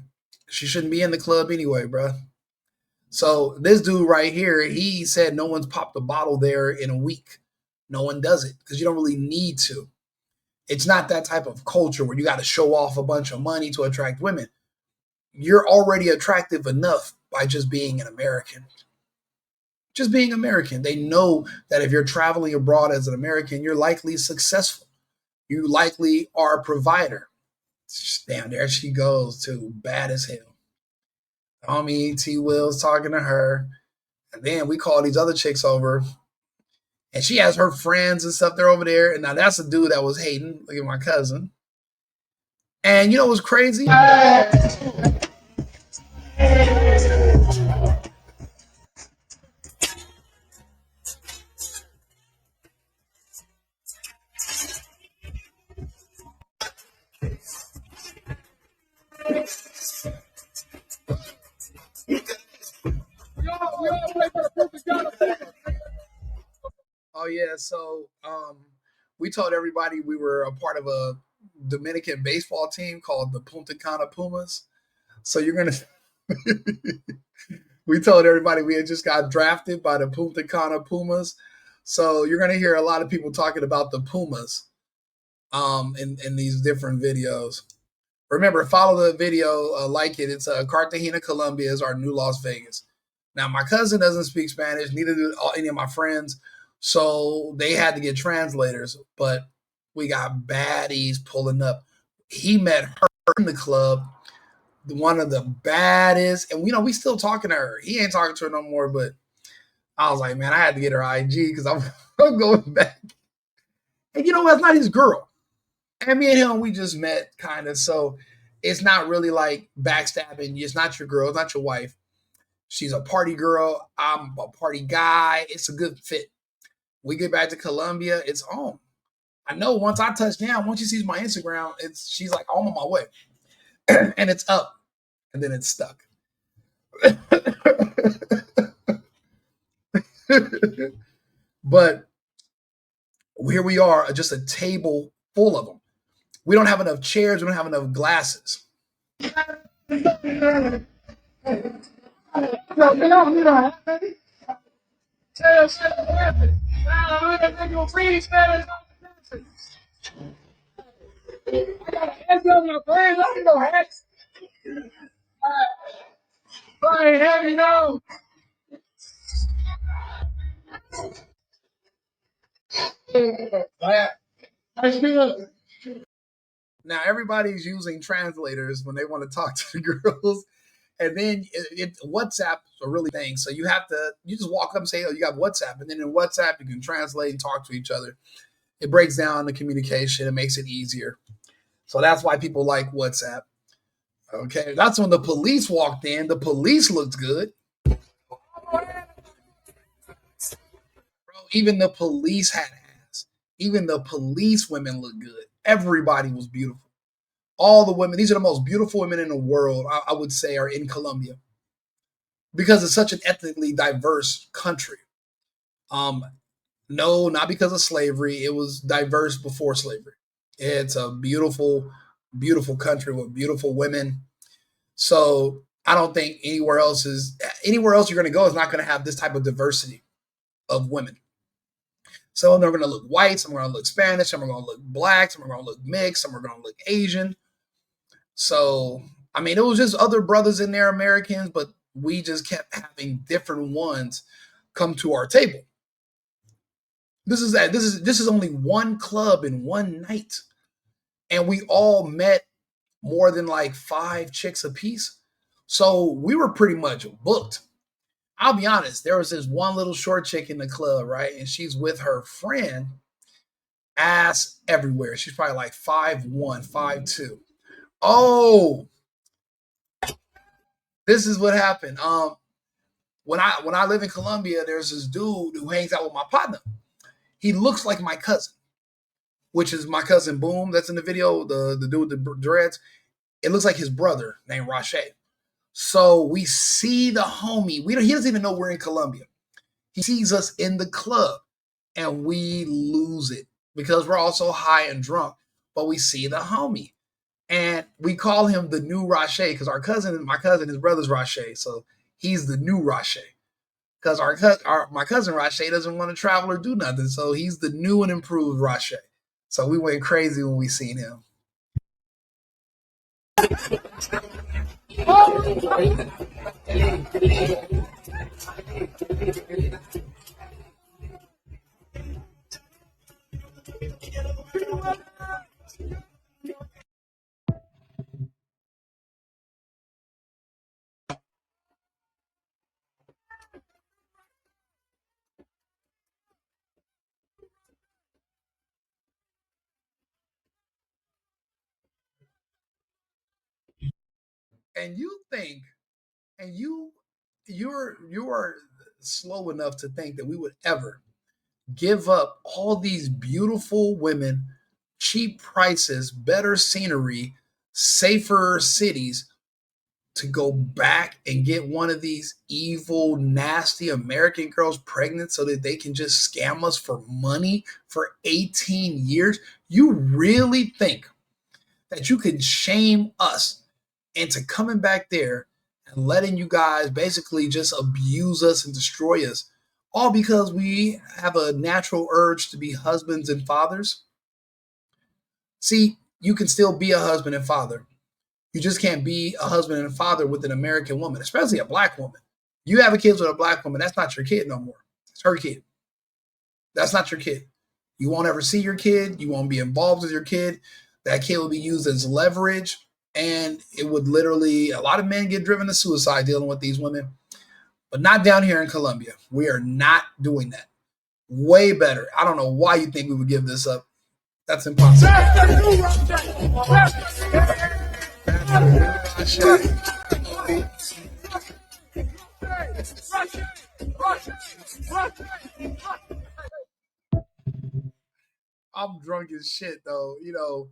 Speaker 2: She shouldn't be in the club anyway, bro. So this dude right here, he said no one's popped a bottle there in a week. No one does it because you don't really need to. It's not that type of culture where you got to show off a bunch of money to attract women. You're already attractive enough by just being an American. Just being American. They know that if you're traveling abroad as an American, you're likely successful. You likely are a provider. Damn, there she goes too. Bad as hell. Homie T Will's talking to her. And then we call these other chicks over. And she has her friends and stuff. They're over there. And now that's a dude that was hating. Look at my cousin. And you know what's crazy? Oh yeah, so we told everybody we were a part of a Dominican baseball team called the Punta Cana Pumas. So you're gonna we told everybody we had just got drafted by the Punta Cana Pumas. So you're gonna hear a lot of people talking about the Pumas in these different videos. Remember, follow the video, like it. It's Cartagena, Colombia is our new Las Vegas. Now, my cousin doesn't speak Spanish, neither do any of my friends. So they had to get translators, but we got baddies pulling up. He met her in the club, one of the baddest, and we still talking to her. He ain't talking to her no more, but I was like, man, I had to get her IG because I'm going back. And you know what? It's not his girl. And me and him, we just met kind of. So it's not really like backstabbing. It's not your girl. It's not your wife. She's a party girl. I'm a party guy. It's a good fit. We get back to Colombia, it's on. I know once I touch down, once she sees my Instagram, she's like, I'm on my way. And it's up. And then it's stuck. But here we are, just a table full of them. We don't have enough chairs. We don't have enough glasses. Now everybody's using translators when they want to talk to the girls, and then WhatsApp is a really thing. So you just walk up and say, "Oh, you got WhatsApp," and then in WhatsApp you can translate and talk to each other. It breaks down the communication. It makes it easier. So that's why people like WhatsApp. Okay, that's when the police walked in. The police looked good. Bro, even the police had ass. Even the police women looked good. Everybody was beautiful. All the women, these are the most beautiful women in the world, I would say, are in Colombia because it's such an ethnically diverse country. No, not because of slavery. It was diverse before slavery. It's a beautiful, beautiful country with beautiful women. So I don't think anywhere else you're going to go is not going to have this type of diversity of women. So they're going to look white, some are going to look Spanish, some are going to look black, some are going to look mixed, some are going to look Asian. So, I mean, it was just other brothers in there, Americans, but we just kept having different ones come to our table. This is only one club in one night. And we all met more than like 5 chicks apiece. So we were pretty much booked. I'll be honest, there was this one little short chick in the club, right? And she's with her friend, ass everywhere. She's probably like 5'1", 5'2". Oh, this is what happened. When I live in Colombia, there's this dude who hangs out with my partner. He looks like my cousin, which is my cousin Boom. That's in the video, the dude with the dreads. It looks like his brother named Rashay. So we see the homie. He doesn't even know we're in Colombia. He sees us in the club, and we lose it because we're also high and drunk. But we see the homie. And we call him the new Rashay because my cousin, his brother's Rashay. So he's the new Rashay because my cousin Rashay doesn't want to travel or do nothing. So he's the new and improved Rashay. So we went crazy when we seen him. And you think, and you are slow enough to think that we would ever give up all these beautiful women, cheap prices, better scenery, safer cities to go back and get one of these evil, nasty American girls pregnant so that they can just scam us for money for 18 years? You really think that you can shame us into coming back there and letting you guys basically just abuse us and destroy us, all because we have a natural urge to be husbands and fathers? See, you can still be a husband and father. You just can't be a husband and a father with an American woman, especially a black woman. You have a kid with a black woman, that's not your kid no more. It's her kid. That's not your kid. You won't ever see your kid. You won't be involved with your kid. That kid will be used as leverage. And it would literally, a lot of men get driven to suicide dealing with these women, but not down here in Colombia. We are not doing that. Way better. I don't know why you think we would give this up. That's impossible. I'm drunk as shit though. You know.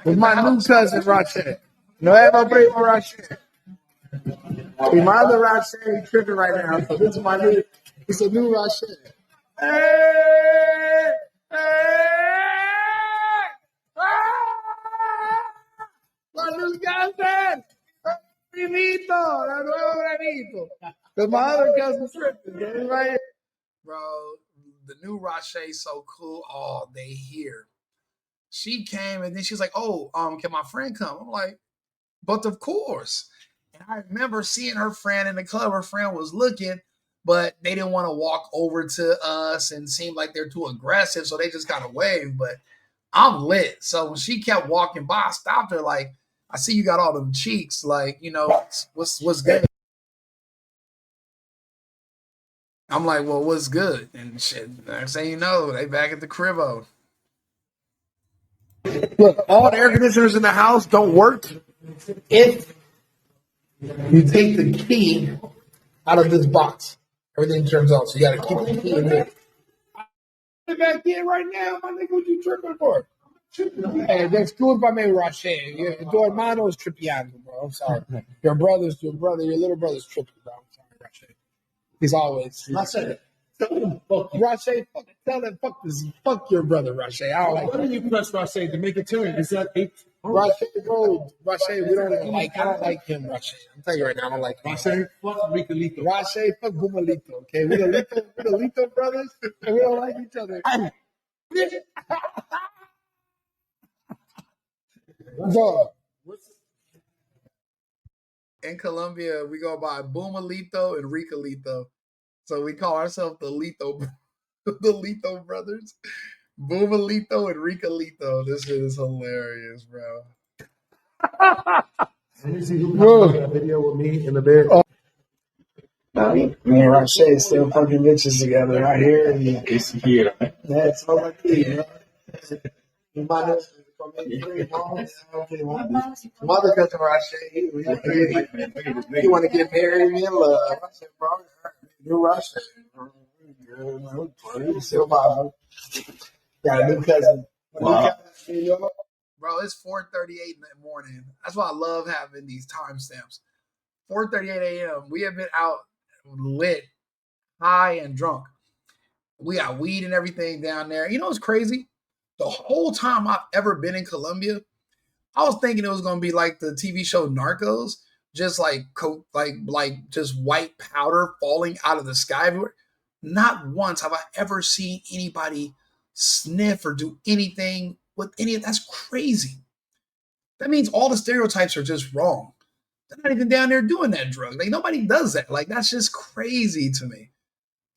Speaker 4: With my new cousin Rache. Nueva primo Rache. My other Rache tripping right now. So this is my new. It's a new Rache. Hey, my new cousin. Primito, la nueva granito. Because my other cousin's tripping. Right here.
Speaker 2: Bro, the new Rache so cool. Oh, they here. She came and then she was like, "Oh, can my friend come?" I'm like, "But of course." And I remember seeing her friend in the club. Her friend was looking, but they didn't want to walk over to us and seemed like they're too aggressive, so they just kind of waved. But I'm lit. So when she kept walking by, I stopped her like, "I see you got all them cheeks. Like, you know, what's good?" I'm like, "Well, what's good?" And shit, next thing you know, they back at the cribbo.
Speaker 4: Look, all the air conditioners in the house don't work if you take the key out of this box. Everything turns on, so you got to keep the key in there. Back in right now, my nigga, what you tripping for? Hey, disculpa me, Rache. Tu hermano is tripping, bro. I'm sorry. Your little brother's tripping, bro. I'm sorry, Rache. He's always. Rache, tell him fuck your brother, Rache. I don't like. Why don't you press Rache to make it turn? Is that eight? Rache, bro. Rache, we don't even like. I don't like him, Rache. I'm telling you right now, I don't like him. Rache, fuck Ricolito. Rache, fuck Bumalito. Okay, we're the Lito brothers, and we don't like each other. Bro.
Speaker 2: In Colombia, we go by Boomalito and Ricolito. So we call ourselves the Lito brothers. Boomalito and Ricolito. This shit is hilarious, bro.
Speaker 4: A video with me in the bed. Me and Rache still fucking bitches together right here. Insecurity. That's all I do. My mother cousin Rache, he want to get married in love. I said, bro, new Rache. Still vibing. Got a new cousin. Wow.
Speaker 2: Bro, it's 4:38 in the morning. That's why I love having these timestamps. 4:38 a.m. We have been out lit, high, and drunk. We got weed and everything down there. You know what's crazy? The whole time I've ever been in Colombia, I was thinking it was gonna be like the TV show Narcos, just like just white powder falling out of the sky everywhere. Not once have I ever seen anybody sniff or do anything with any of that's crazy. That means all the stereotypes are just wrong. They're not even down there doing that drug. Like nobody does that. Like that's just crazy to me.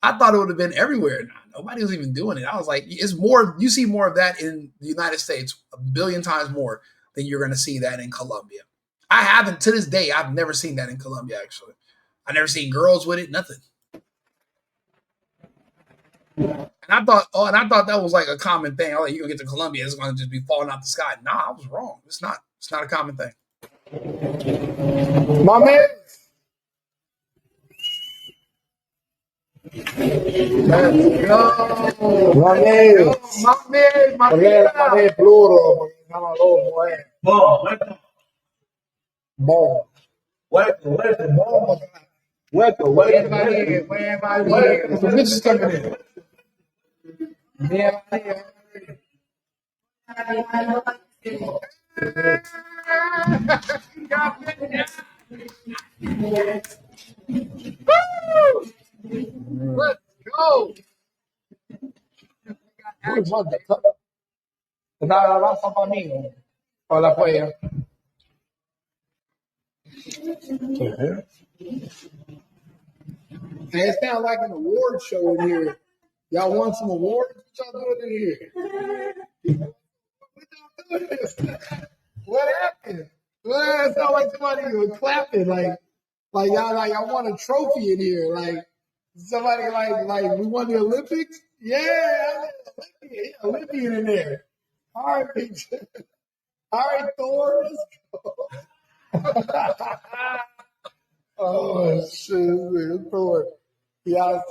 Speaker 2: I thought it would have been everywhere. Nobody was even doing it. I was like, it's more, you see more of that in the United States, a billion times more than you're going to see that in Colombia. I haven't, to this day, I've never seen that in Colombia, actually. I've never seen girls with it, nothing. And I thought that was like a common thing. I was like, you're going to get to Colombia, it's going to just be falling out the sky. Nah, I was wrong. It's not a common thing.
Speaker 4: My man. Let's go. My man. My man, Pluro. Bom. Some bitches coming in. Let's go. La raza para mí. Hola, pues. Hey, it sounds like an award show in here. Y'all won some awards? What y'all doing in here? What happened? Well, it sounds like somebody was clapping, like y'all won a trophy in here, like somebody like we won the Olympics. Yeah, Olympian in there. All right, all right, Thor. Let's go. Oh shit, Thor. Yeah,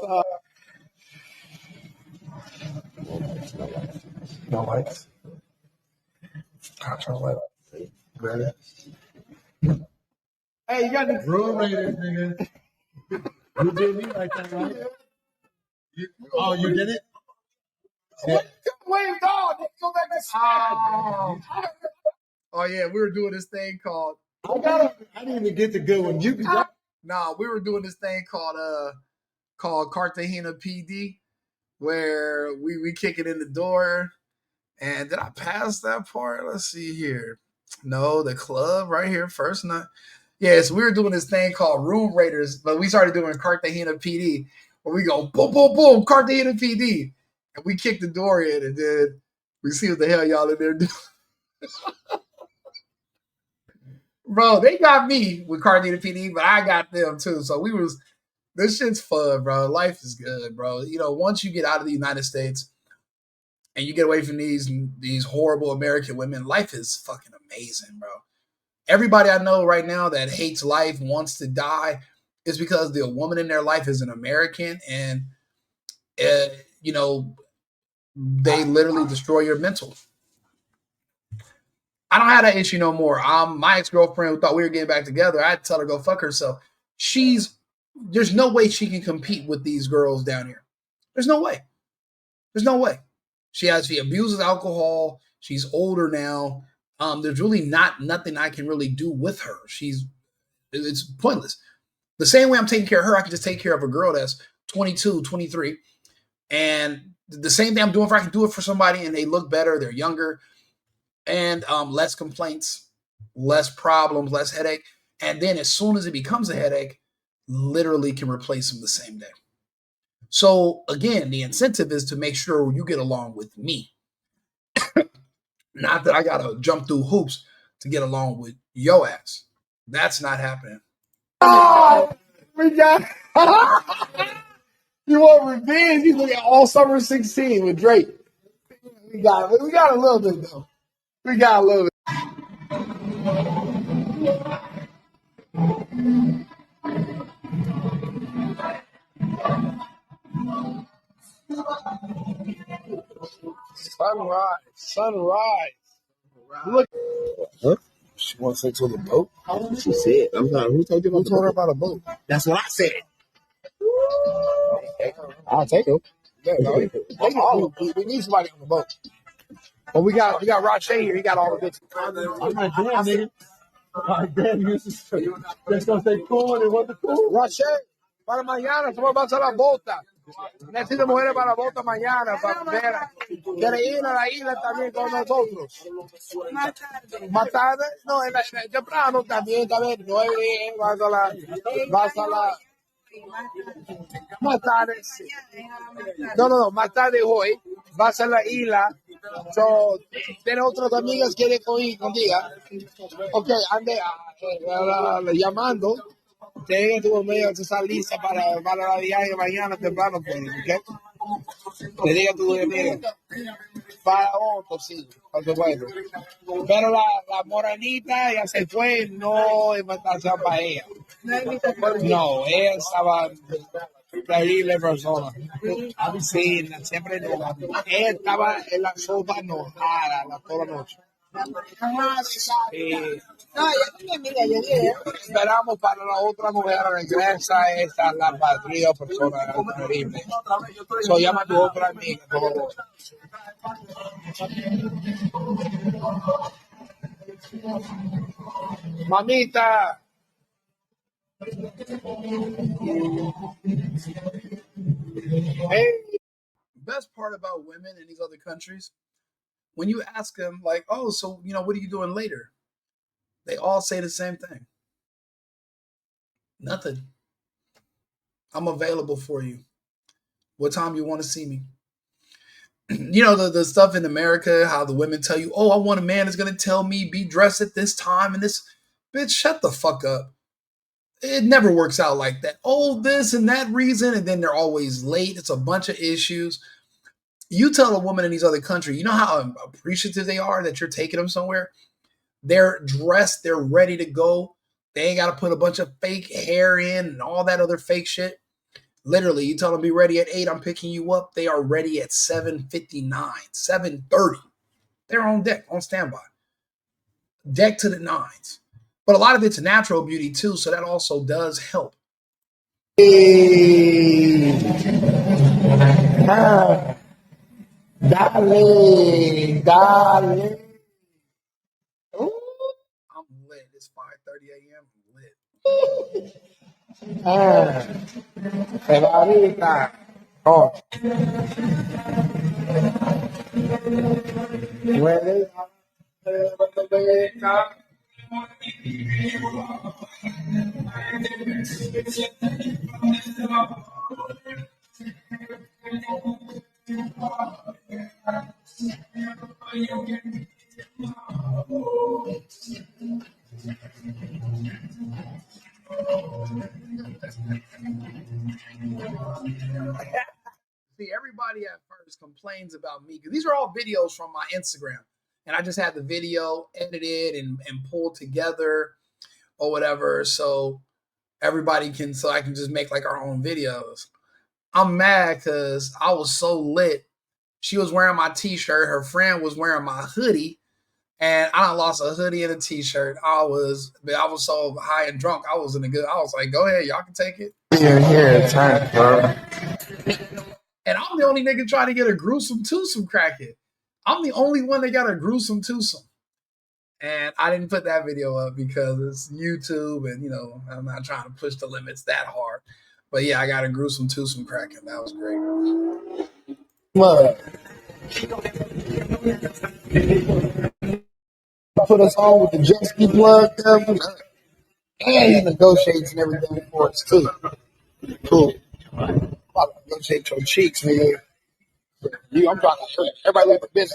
Speaker 4: No lights. I'll turn the light off. Ready? Hey, you got the room raiders, nigga. You did me like that, right? Oh, you did it? Wave dog. Go back to
Speaker 2: Oh yeah, we were doing this thing called.
Speaker 4: I didn't even get the good one. You got.
Speaker 2: Nah, we were doing this thing called Cartagena PD, where we kick it in the door. And did I pass that part? Let's see here. No, the club right here, first night. Yes, we were doing this thing called Room Raiders, but we started doing Cartagena PD, where we go boom, boom, boom, Cartagena PD. And we kick the door in, and then we see what the hell y'all in there doing. Bro, they got me with Cartagena PD, but I got them too. So this shit's fun, bro. Life is good, bro. You know, once you get out of the United States and you get away from these horrible American women, life is fucking amazing, bro. Everybody I know right now that hates life, wants to die, is because the woman in their life is an American, and you know, they literally destroy your mental. I don't have that issue no more. My ex-girlfriend who thought we were getting back together, I had to tell her to go fuck herself. There's no way she can compete with these girls down here. There's no way. There's no way. She abuses alcohol. She's older now. There's really nothing I can really do with her. It's pointless. The same way I'm taking care of her, I can just take care of a girl that's 22, 23. And the same thing I'm doing for, I can do it for somebody and they look better, they're younger, and less complaints, less problems, less headache. And then as soon as it becomes a headache, literally can replace them the same day. So again, the incentive is to make sure you get along with me. Not that I gotta jump through hoops to get along with your ass. That's not happening.
Speaker 4: Oh, we got. You want revenge? You look at All Summer 16 with Drake. We got a little bit though. We got a little bit. Sunrise. Look. Huh? She wants to take to the boat. She said, "I'm sorry. Who told you about who told her about a boat?" That's what I said. I'll take her. Yeah, no, we need somebody on the boat. But we got Rache here. He got all the bits. I'm like, damn, nigga. Like, damn, you just gonna say cool and what the cool? Rache, para mañana, somos vamos a la bota. Necesito mujeres para la bota mañana, para ver. Quiere ir a la isla también con nosotros. Más tarde, no, temprano también, también. 9 vas a la. Más tarde, sí. No, más tarde hoy vas a la isla. So, tiene otras amigas que quieren ir contigo. Ok, ande llamando. Tiene que tu medio estar lista para la viaje mañana temprano, ¿ok? Le diga a tu amiga. Para otro, sí, por supuesto. Pero la morenita ya se fue, no invitación para ella. No, ella estaba terrible persona. Sí, siempre no. Ella estaba en la sopa enojada toda la noche. No, yo tenía amiga, yo dije. Esperamos para la otra mujer regresa, esta la patria persona terrible. So llama a tu otra amiga, por favor. Mamita. Hey.
Speaker 2: Best part about women in these other countries, when you ask them, like, oh, so, you know, what are you doing later? They all say the same thing. Nothing. I'm available for you. What time you want to see me? You know, the stuff in America, how the women tell you, oh, I want a man that's going to tell me be dressed at this time and this. Bitch, shut the fuck up. It never works out like that. Oh, this and that reason, and then they're always late. It's a bunch of issues. You tell a woman in these other countries, you know how appreciative they are that you're taking them somewhere? They're dressed, they're ready to go. They ain't got to put a bunch of fake hair in and all that other fake shit. Literally, you tell them be ready at 8, I'm picking you up. They are ready at 7:59, 7:30. They're on deck, on standby. Deck to the nines. But a lot of it's natural beauty too, so that also does help.
Speaker 4: Hey, darling, darling. Ooh,
Speaker 2: I'm lit. It's 5:30 a.m. I'm lit.
Speaker 4: Señorita. Oh, huele a
Speaker 2: See, everybody at first complains about me because these are all videos from my Instagram. And I just had the video edited and pulled together or whatever. So so I can just make like our own videos. I'm mad because I was so lit. She was wearing my t-shirt. Her friend was wearing my hoodie. And I done lost a hoodie and a t-shirt. I was so high and drunk. I was like, go ahead, y'all can take it.
Speaker 4: here, time, bro.
Speaker 2: And I'm the only nigga trying to get a gruesome twosome crackhead. I'm the only one that got a gruesome twosome. And I didn't put that video up because it's YouTube and, I'm not trying to push the limits that hard. But yeah, I got a gruesome twosome crackhead. That was great.
Speaker 4: Look. Put us on with the jet ski plug, and he negotiates and everything for us, too. Cool. I'll negotiate your cheeks, nigga. I'm trying to everybody look at this.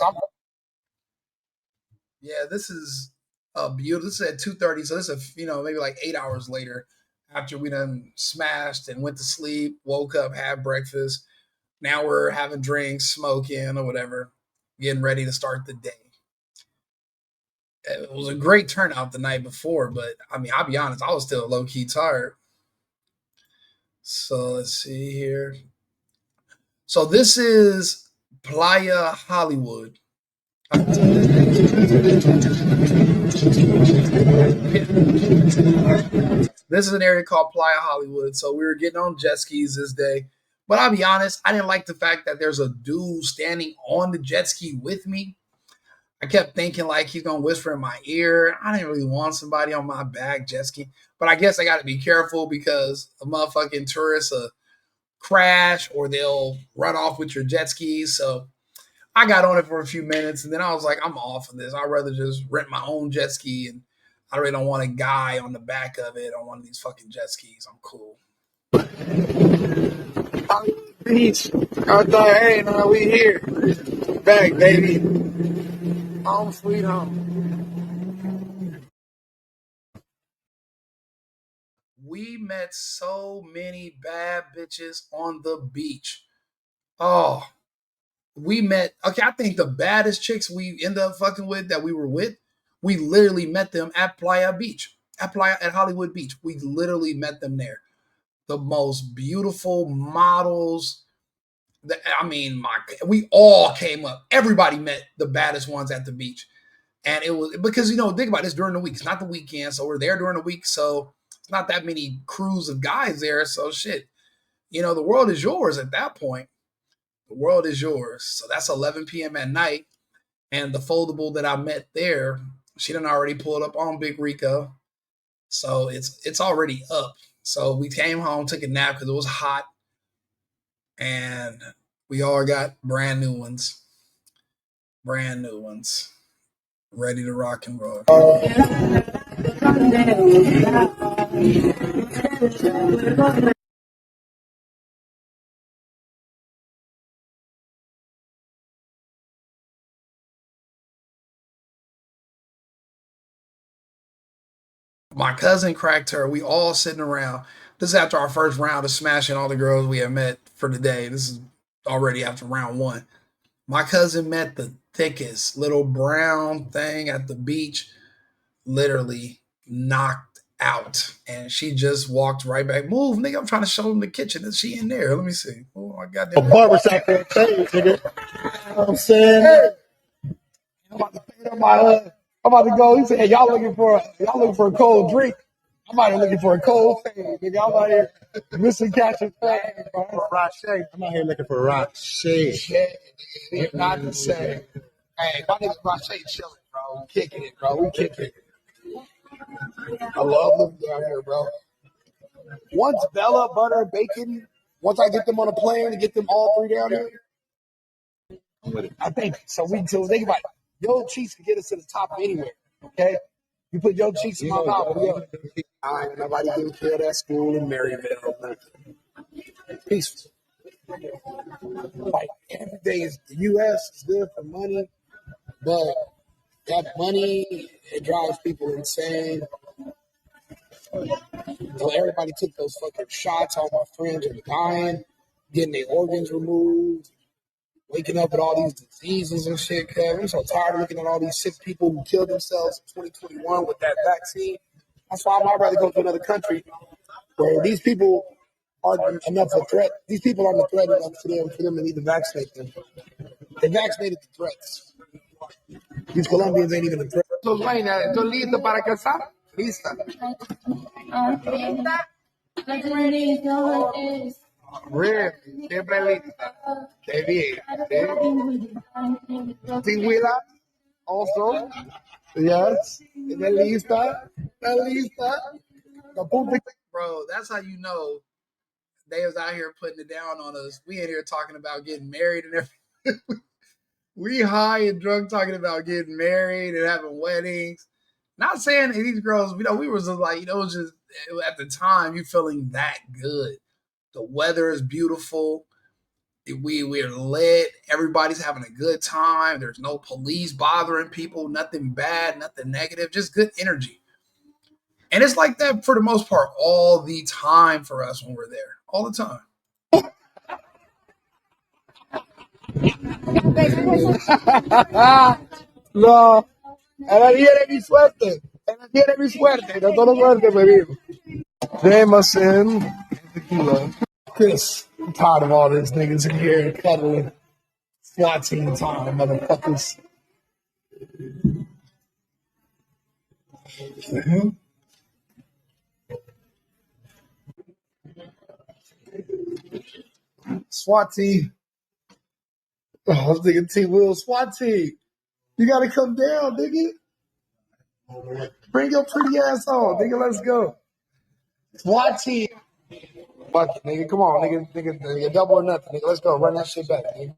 Speaker 2: Yeah, this is beautiful. This is at 2:30, so this is maybe like 8 hours later after we done smashed and went to sleep, woke up, had breakfast. Now we're having drinks, smoking or whatever, getting ready to start the day. It was a great turnout the night before, but I mean, I'll be honest, I was still low key tired. So let's see here. So this is Playa Hollywood. This is an area called Playa Hollywood. So we were getting on jet skis this day. But I'll be honest, I didn't like the fact that there's a dude standing on the jet ski with me. I kept thinking like he's gonna whisper in my ear. I didn't really want somebody on my back jet ski, but I guess I got to be careful because a motherfucking tourist crash or they'll run off with your jet skis. So I got on it for a few minutes and then I was like, I'm off of this. I'd rather just rent my own jet ski, and I really don't want a guy on the back of it on one of these fucking jet skis. I'm cool.
Speaker 4: Beach. I thought, hey, no, we here. Back, baby. Home sweet home.
Speaker 2: We met so many bad bitches on the beach. Oh, I think the baddest chicks we ended up fucking with that we were with, we literally met them at at Hollywood Beach. We literally met them there. The most beautiful models. We all came up. Everybody met the baddest ones at the beach. And it was because, think about this during the week. It's not the weekend. So we're there during the week. So it's not that many crews of guys there. So shit, the world is yours at that point. The world is yours. So that's 11 p.m. at night. And the foldable that I met there, she done already pulled up on Big Rico. So it's already up. So we came home, took a nap because it was hot. And we all got brand new ones. Brand new ones. Ready to rock and roll. My cousin cracked her. We all sitting around. This is after our first round of smashing all the girls we had met for the day. This is already after round one. My cousin met the thickest little brown thing at the beach. Literally knocked out, and she just walked right back. Move, nigga! I'm trying to show them the kitchen. Is she in there? Let me see. Oh, I got
Speaker 4: A barbershop for a change, nigga. You know what I'm saying? Hey, I'm about to pay up my I'm about to go. He said, hey, y'all looking for a cold drink. I'm out here looking for a cold thing, nigga. I'm out here missing catch and play, bro. I'm out here looking for Roche. Shit, nigga, not the same. Hey, my nigga Roche chilling, bro. We kicking it, bro. We kicking it. I love living down here, bro. Once Bella, Butter, Bacon, once I get them on a plane and get them all three down here, I think so. So think about it. Yo cheeks can get us to the top of anywhere. Okay, you put yo cheeks in my mouth. I ain't nobody getting killed at school in Maryville. Peaceful. Like everything is the U.S. is good for money, but that money it drives people insane. So everybody took those fucking shots. All my friends are dying, getting their organs removed, waking up with all these diseases and shit. Cause I'm so tired of looking at all these sick people who killed themselves in 2021 with that vaccine. That's why I'd rather go to another country where these people aren't enough of a threat. These people aren't a threat enough for them to need to vaccinate them. They vaccinated the threats. These Colombians ain't even a threat. So, Reina, ¿estás listo para casar? Lista. Really? Siempre lista. Qué bien. Tinguila, also. Yes. ¿Estás lista? ¿Estás lista?
Speaker 2: bro. That's how you know they was out here putting it down on us. We in here talking about getting married and everything. We high and drunk talking about getting married and having weddings. Not saying these girls, we were just like, it was just at the time you feeling that good. The weather is beautiful. We're lit. Everybody's having a good time. There's no police bothering people. Nothing bad. Nothing negative. Just good energy. And it's like that for the most part all the time for us when we're there. All the time.
Speaker 4: No. Ella tiene mi suerte. Ella tiene mi suerte. No toda suerte me vivo. Jameson. Tequila. Chris, I'm tired of all this niggas in here cuddling. SWAT team time, motherfuckers. SWAT team. Oh, I was thinking T Will SWAT team. You gotta come down, nigga. Bring your pretty ass on, nigga. Let's go. SWAT team. Fuck it, nigga. Come on, nigga. Double or nothing, nigga. Let's go. Run that shit back, nigga.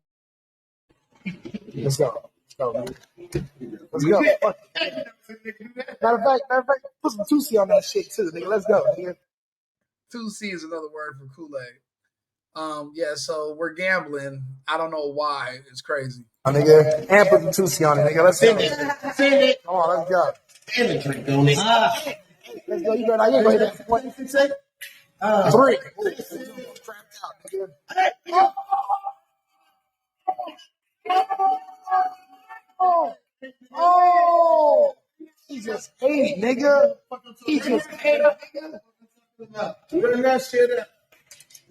Speaker 4: Let's go. Let's go, nigga. Let's go. Fuck it. Matter of fact, put some Tusi on that shit too, nigga. Let's go, nigga.
Speaker 2: 2C is another word for Kool-Aid. Yeah, so we're gambling. I don't know why. It's crazy.
Speaker 4: Nigga, and put the Tusi on it, nigga. Let's send it. Come on, let's go. Let's go. You better not hit that. 3. Trapped out, nigga. Oh, he just ate it, nigga. He just ate it, nigga. Bring that shit up.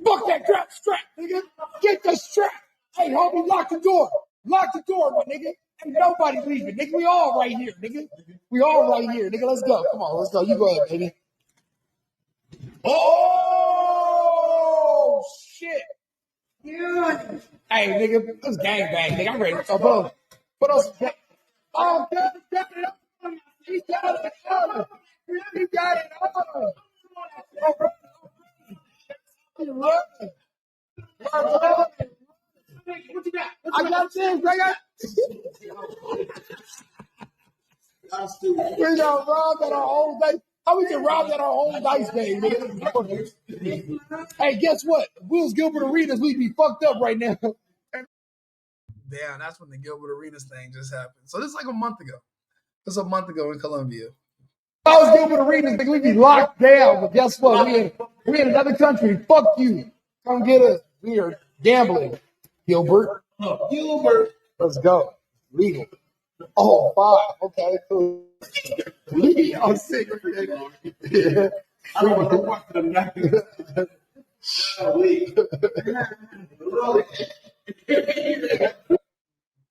Speaker 4: Fuck that crap strap, nigga. Get the strap. Hey, homie, lock the door. Lock the door, my nigga. Ain't nobody leaving, nigga. We all right here, nigga. We all right here, nigga. Let's go. Come on, let's go. You go ahead, baby. Oh, shit. Dude. Hey, nigga, let's gangbang, nigga. I'm ready. So, put on some gang. Oh, God, got it up. He got it up. He got it up. I got this, nigga. We got robbed at our whole day. How we get robbed at our whole dice game, nigga? Hey, guess what? If we was Gilbert Arenas, we'd be fucked up right now.
Speaker 2: Damn, that's when the Gilbert Arenas thing just happened. So this is like a month ago. This is a month ago in Colombia.
Speaker 4: If I was Gilbert Arenas, we'd be locked down. But guess what? We in another country. Fuck you. Come get us. We are gambling. Gilbert. Let's go. Legal. Oh, 5. Okay, cool. I'm sick. Yeah.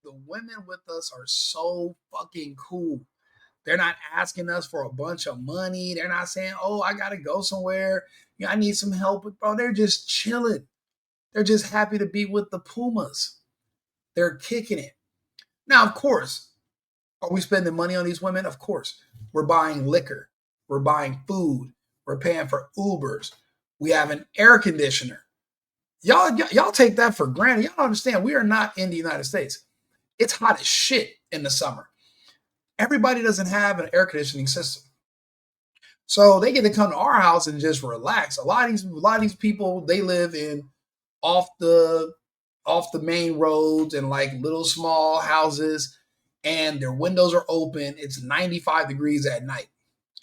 Speaker 2: The women with us are so fucking cool. They're not asking us for a bunch of money. They're not saying, "Oh, I gotta go somewhere. I need some help." Bro, they're just chilling. They're just happy to be with the Pumas. They're kicking it. Now, of course, are we spending money on these women? Of course. We're buying liquor. We're buying food. We're paying for Ubers. We have an air conditioner. Y'all take that for granted. Y'all don't understand. We are not in the United States. It's hot as shit in the summer. Everybody doesn't have an air conditioning system. So they get to come to our house and just relax. A lot of these people, they live in off the main roads and like little small houses, and their windows are open. It's 95 degrees at night.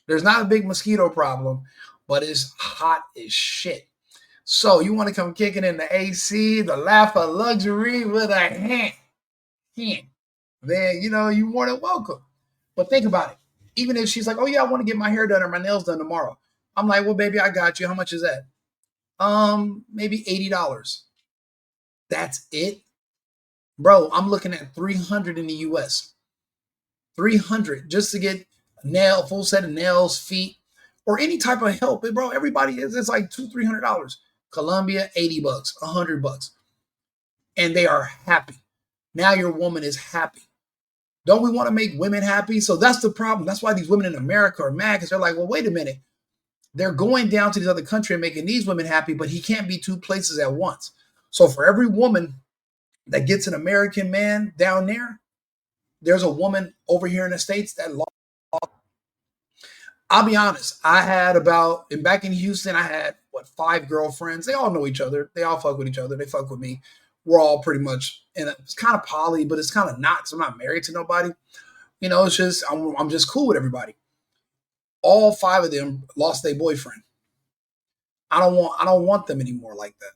Speaker 2: There's not a big mosquito problem, but it's hot as shit. So you want to come kicking in the AC, the laugh of luxury with a hand, then you more than welcome. But think about it. Even if she's like, "Oh yeah, I want to get my hair done or my nails done tomorrow," I'm like, "Well, baby, I got you. How much is that?" Maybe $80. That's it, bro. I'm looking at 300 in the U.S. 300 just to get a full set of nails, feet, or any type of help. Bro, everybody it's like $200-300. Colombia, $80, $100, and they are happy. Now your woman is happy. Don't we want to make women happy? So that's the problem. That's why these women in America are mad, because they're like, "Well, wait a minute. They're going down to this other country and making these women happy, but he can't be two places at once." So for every woman that gets an American man down there, there's a woman over here in the States that lost. I'll be honest. Back in Houston, I had 5 girlfriends. They all know each other. They all fuck with each other. They fuck with me. We're all pretty much it's kind of poly, but it's kind of not. So I'm not married to nobody. It's just I'm just cool with everybody. All 5 of them lost their boyfriend. I don't want them anymore like that.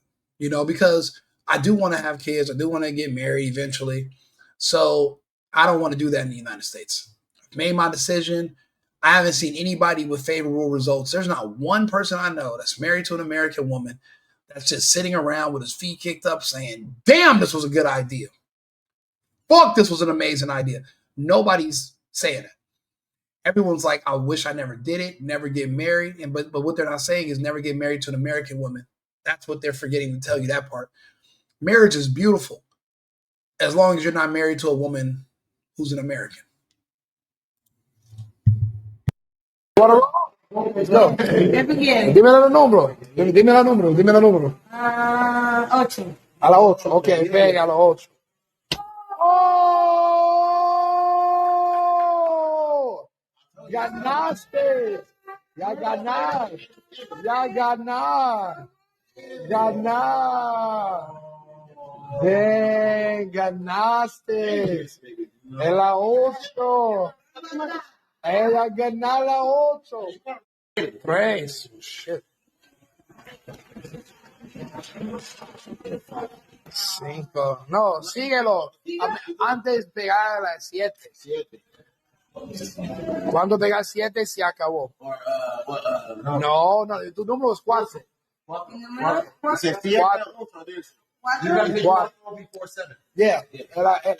Speaker 2: Because I do want to have kids. I do want to get married eventually. So I don't want to do that in the United States. I've made my decision. I haven't seen anybody with favorable results. There's not one person I know that's married to an American woman that's just sitting around with his feet kicked up saying, "Damn, this was a good idea. Fuck, this was an amazing idea." Nobody's saying it. Everyone's like, "I wish I never did it, never get married." But what they're not saying is never get married to an American woman. That's what they're forgetting to tell you, that part. Marriage is beautiful as long as you're not married to a woman who's an American.
Speaker 4: Let's go. Dime el número. Dime el número. Dime el número.
Speaker 6: 8.
Speaker 4: A la 8. Ok, venga, a la 8. ¡Oh! ¡Ganaste! ¡Ya ganar! ¡Ya ganar! ¡Ganar! ¡Ven! ¡Ganaste! En la 8. Era ganar la 8. Praise. Shit. 5. No, síguelo. Antes pegar a las 7. Cuando pegas 7 se acabó. No, tu número es 4. 4. Yeah.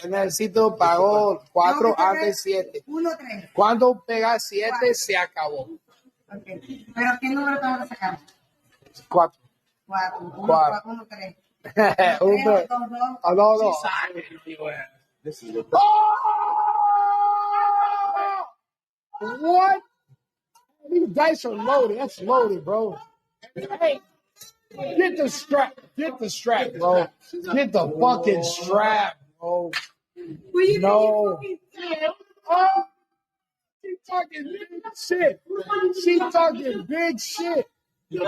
Speaker 4: Necesito pagó 4 antes 7.
Speaker 6: 1, 3.
Speaker 4: Cuando pegas 7 se acabó.
Speaker 6: Okay. ¿Pero qué número tengo que sacar?
Speaker 4: 4.
Speaker 6: 4. 1, 3.
Speaker 4: 1, 3. No. What? These dice are loaded. That's loaded, bro. Hey, get the strap. Bro. Get the fucking strap, bro. No. Oh, she's talking big shit.
Speaker 7: Do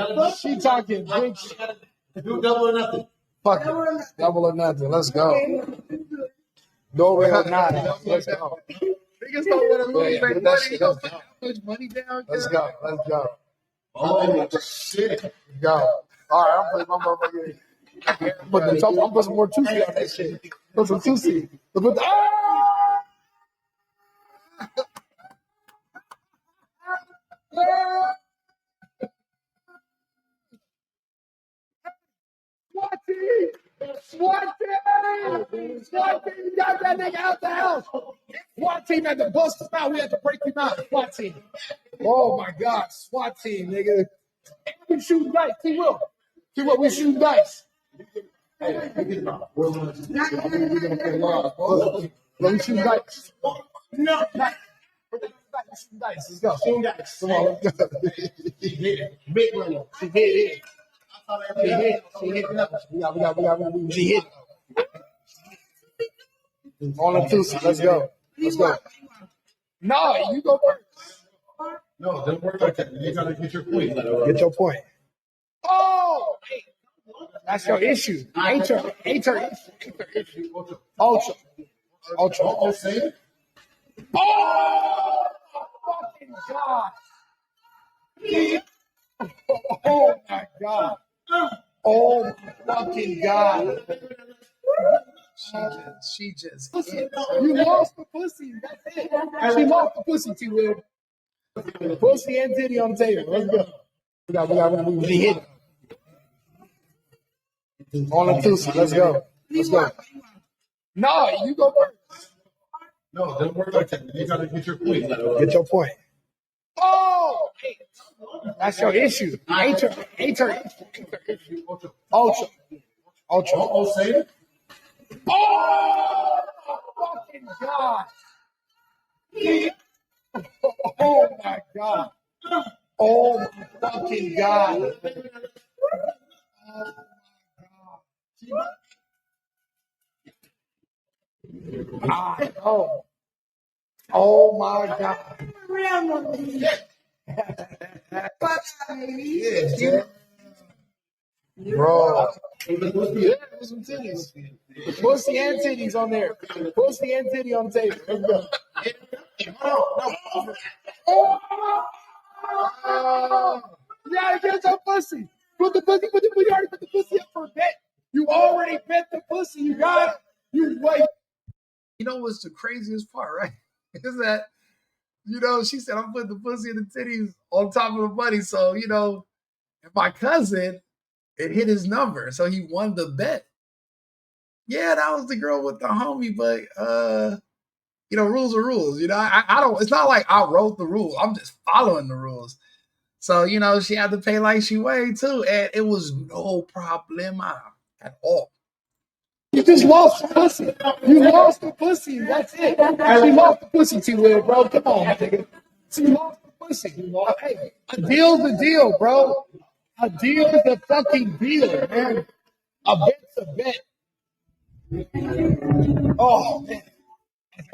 Speaker 7: double or nothing.
Speaker 4: Fuck it. Double or nothing. Let's go. Double or nothing. Let's go.
Speaker 2: Niggas don't want to lose their money. They don't put that much money down.
Speaker 4: Let's go.
Speaker 7: Oh, shit.
Speaker 4: Let's go. All right, I'm putting my motherfucker. I'm putting some more 2C on that shit. Put some 2C. SWAT team got that nigga out the house. SWAT team had to bust him out. We had to break him out. SWAT team. Oh my God, SWAT team, nigga. We shoot dice. See what? We shoot dice. Hey, we're gonna play live. Let me shoot dice. No. Dice. Let's go. Shoot dice. Come on, let's go. Big one. She hit. She hit. She hit. On the two. Let's go. No, you go first.
Speaker 7: No, don't worry about that. You gotta get your point.
Speaker 4: Get your point. Oh, that's your issue. Ain't your issue. Ultra.
Speaker 7: Oh, say it.
Speaker 4: Oh, fucking God. Oh my God. Oh my fucking God.
Speaker 2: She just
Speaker 4: You lost the pussy. That's it. She lost the pussy, T-Will. Pussy and titty on the table. Let's go. We hit. On the two. Let's go. No, you go first.
Speaker 7: No, don't worry about that. You gotta get your point.
Speaker 4: Get your point. Oh, that's your issue. Ain't your issue. Ultra.
Speaker 7: Oh, say it.
Speaker 4: Oh, fucking God. Oh my God. Oh my fucking God. Oh my God. Bro. Yeah, there's some titties. Pussy and titties on there. Pussy and titty on the table. Let's go. You gotta get your pussy. Put the pussy. You already put the pussy up for a bet. You already bet the pussy. You got it. You wait.
Speaker 2: You know what's the craziest part, right? Is that, she said, I'm putting the pussy and the titties on top of the money. So, and my cousin, it hit his number. So he won the bet. Yeah, that was the girl with the homie, but, rules are rules. I don't, it's not like I wrote the rules. I'm just following the rules. So, she had to pay like she weighed too. And it was no problema at all.
Speaker 4: You just lost the pussy. You lost the pussy. That's it. She lost the pussy, T-Will, bro. Come on, nigga. She lost the pussy. Hey, a deal's a deal, bro. A deal is a fucking deal, man. A bet's a bet. Oh, man.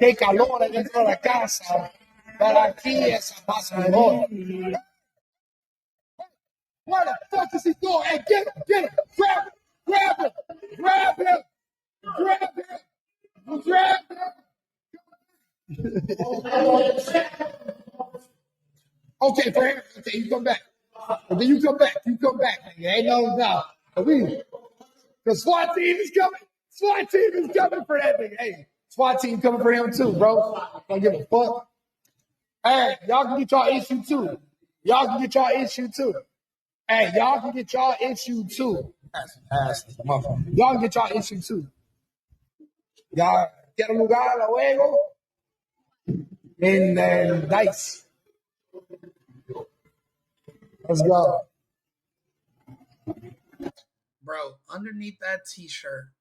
Speaker 4: Qué calor dentro de la casa. Pero aquí es más calor. Where the fuck is he going? Hey, get him. Grab him. Okay, Fran. Okay, you come back. And then you come back. Nigga. Ain't no doubt. The SWAT team is coming. SWAT team is coming for that nigga. Hey, SWAT team coming for him too, bro. Don't give a fuck. Hey, y'all can get y'all issue too. Hey, y'all can get y'all issue too. Y'all can get y'all issue too. Y'all get a lugar a juego en dice. Let's go.
Speaker 2: Bro, underneath that t-shirt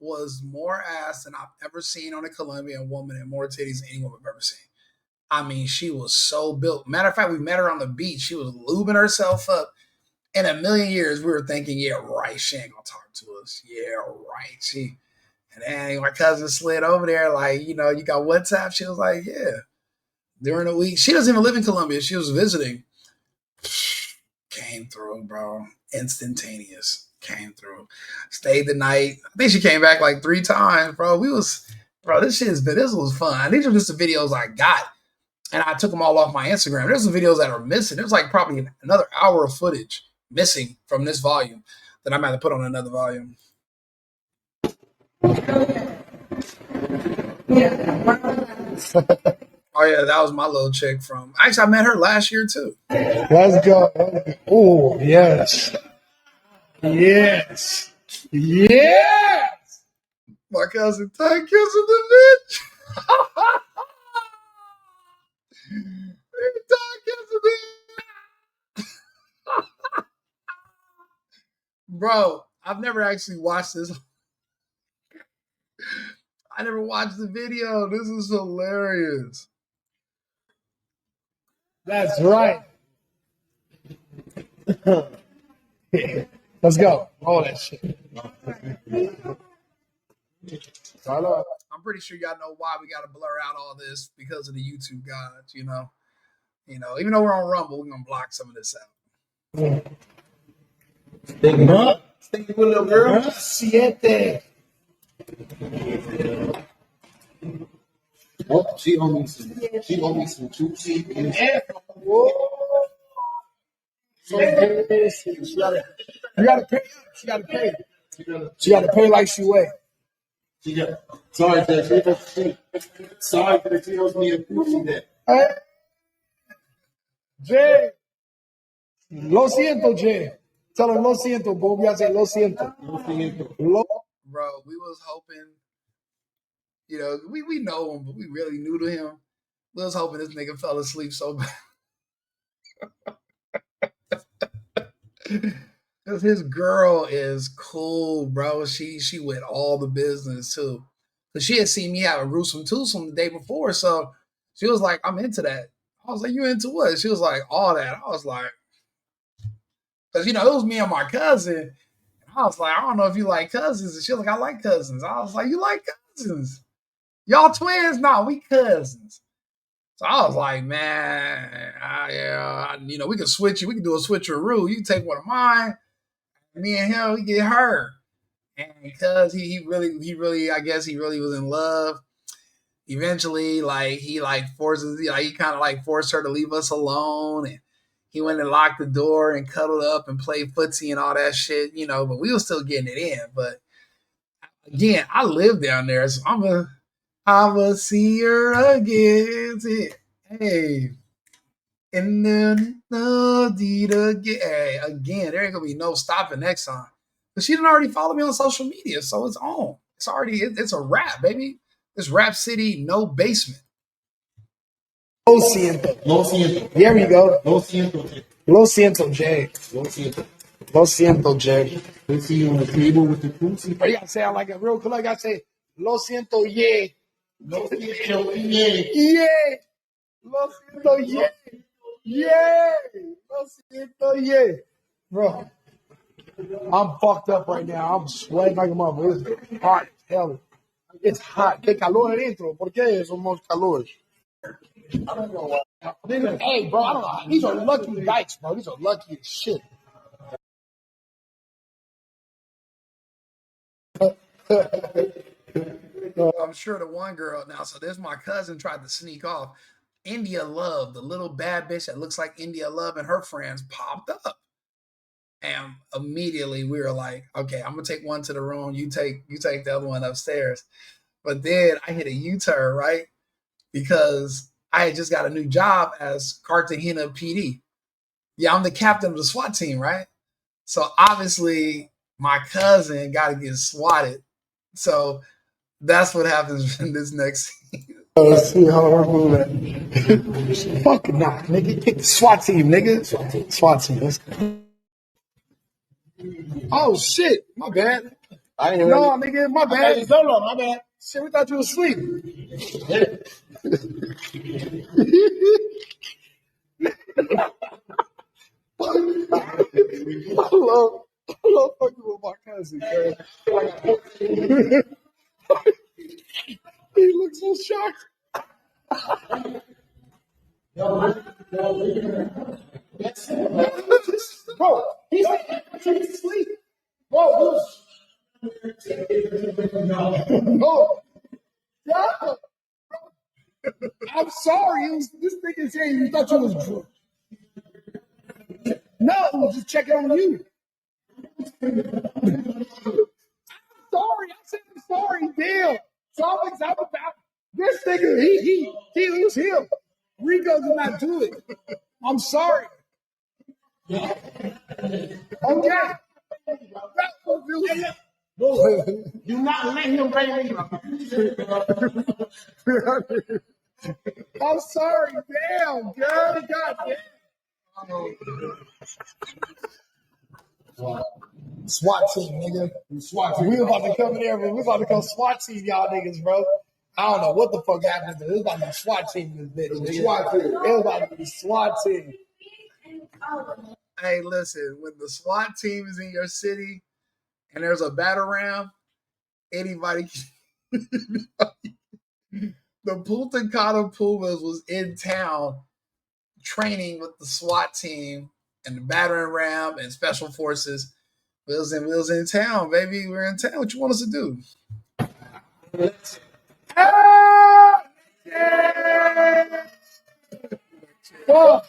Speaker 2: was more ass than I've ever seen on a Colombian woman and more titties than anyone I've ever seen. I mean, she was so built. Matter of fact, we met her on the beach. She was lubing herself up. In a million years, we were thinking, yeah, right, she ain't gonna talk to us. Yeah, right. And then my cousin slid over there, like, you got WhatsApp? She was like, yeah. During the week, she doesn't even live in Colombia. She was visiting. Came through, bro. Instantaneous. Came through. Stayed the night. I think she came back like 3 times, bro. This was fun. These are just the videos I got. And I took them all off my Instagram. There's some videos that are missing. There's like probably another hour of footage missing from this volume that I'm going to put on another volume. Oh, yeah, that was my little chick from... Actually, I met her last year, too.
Speaker 4: Let's go. Oh, yes.
Speaker 2: My cousin tongue kissing the bitch. He tongue kissing the Bro, I've never actually watched this. I never watched the video. This is hilarious.
Speaker 4: That's right. Let's go. All that shit.
Speaker 2: I'm pretty sure y'all know why we got to blur out all this because of the YouTube gods, you know. Even though we're on Rumble, we're gonna block some of this out.
Speaker 7: Stick with little girl.
Speaker 4: Siete.
Speaker 7: Oh, she owe me some two teeth.
Speaker 4: So you gotta pay. She gotta pay. She gotta pay like she weigh.
Speaker 7: Sorry that she owes me a coochie that.
Speaker 4: Hey, Jay. Lo siento, Jay. Tell her lo siento, bro. We gotta say lo siento.
Speaker 2: Bro, we was hoping, we know him, but we really new to him. We was hoping this nigga fell asleep so bad. Because his girl is cool, bro. She with all the business too. Because she had seen me have a gruesome twosome the day before. So she was like, I'm into that. I was like, you into what? She was like, all that. I was like, because it was me and my cousin. I was like, I don't know if you like cousins. And she was like, I like cousins. I was like, you like cousins? Y'all twins? No, we cousins. So I was like, man, we can switch it. We can do a switcheroo. You can take one of mine. Me and him, we get her. And because he really, I guess he really was in love. Eventually, he forces, he kind of forced her to leave us alone. And he went and locked the door and cuddled up and played footsie and all that shit, but we were still getting it in. But again, I live down there, so I will see her again. Hey. And then again, there ain't gonna be no stopping next time. But she didn't already follow me on social media, so it's on. It's a wrap, baby. It's Rap City, no basement.
Speaker 4: Lo siento.
Speaker 7: Lo siento.
Speaker 4: Here we go.
Speaker 7: Lo siento.
Speaker 4: Lo siento, Jay.
Speaker 7: Lo siento.
Speaker 4: Lo siento, Jay.
Speaker 7: They see you on the table with the coochie.
Speaker 4: You gotta say it like a real cool. I gotta say, lo siento, yeah.
Speaker 7: Lo siento. Yeah.
Speaker 4: Yeah. Lo siento, yeah. Yeah. Lo siento, yeah. Bro, I'm fucked up right now. I'm sweating like a motherfucker. It's hot as hell. It's hot. ¿Qué calor adentro? ¿Por qué somos calor? I don't know why. Hey, bro, I don't know. These are lucky dikes, bro. These are lucky as shit.
Speaker 2: I'm sure the one girl now. So there's my cousin tried to sneak off. India Love, the little bad bitch that looks like India Love, and her friends popped up. And immediately we were like, okay, I'm gonna take one to the room. You take the other one upstairs. But then I hit a U-turn, right? Because I had just got a new job as Cartagena PD. Yeah, I'm the captain of the SWAT team, right? So obviously my cousin got to get swatted. So that's what happens in this next scene.
Speaker 4: Let's see how we're moving. Fuck nah, nigga. Pick the SWAT team, nigga. SWAT team. Let's go. Oh shit, my bad.
Speaker 7: I ain't
Speaker 4: No, nigga, my bad.
Speaker 7: heard solo, my bad.
Speaker 4: Shit, we thought you was asleep. I love fucking with my cousin, man. He looks so shocked. Bro, he's asleep. Bro, no. Yeah. I'm sorry. This nigga saying you thought you was drunk. No, I was just checking on you. Sorry, I said I'm sorry, damn. So I'm about this nigga, he was him. Rico did not do it. I'm sorry. Okay. Do not let him bring me. I'm sorry, damn, girl. God damn. SWAT team, nigga. SWAT team. We about to come in there, we about to come SWAT team, y'all niggas, bro. I don't know what the fuck happened. It was about to be SWAT team in this bitch. SWAT team. It was about to be SWAT team.
Speaker 2: Hey, listen, when the SWAT team is in your city and there's a battle ram, anybody can. The Punta Cana Pumas was in town training with the SWAT team and the battering ram and special forces. We was in town, baby. We're in town. What you want us to do?
Speaker 4: Fuck.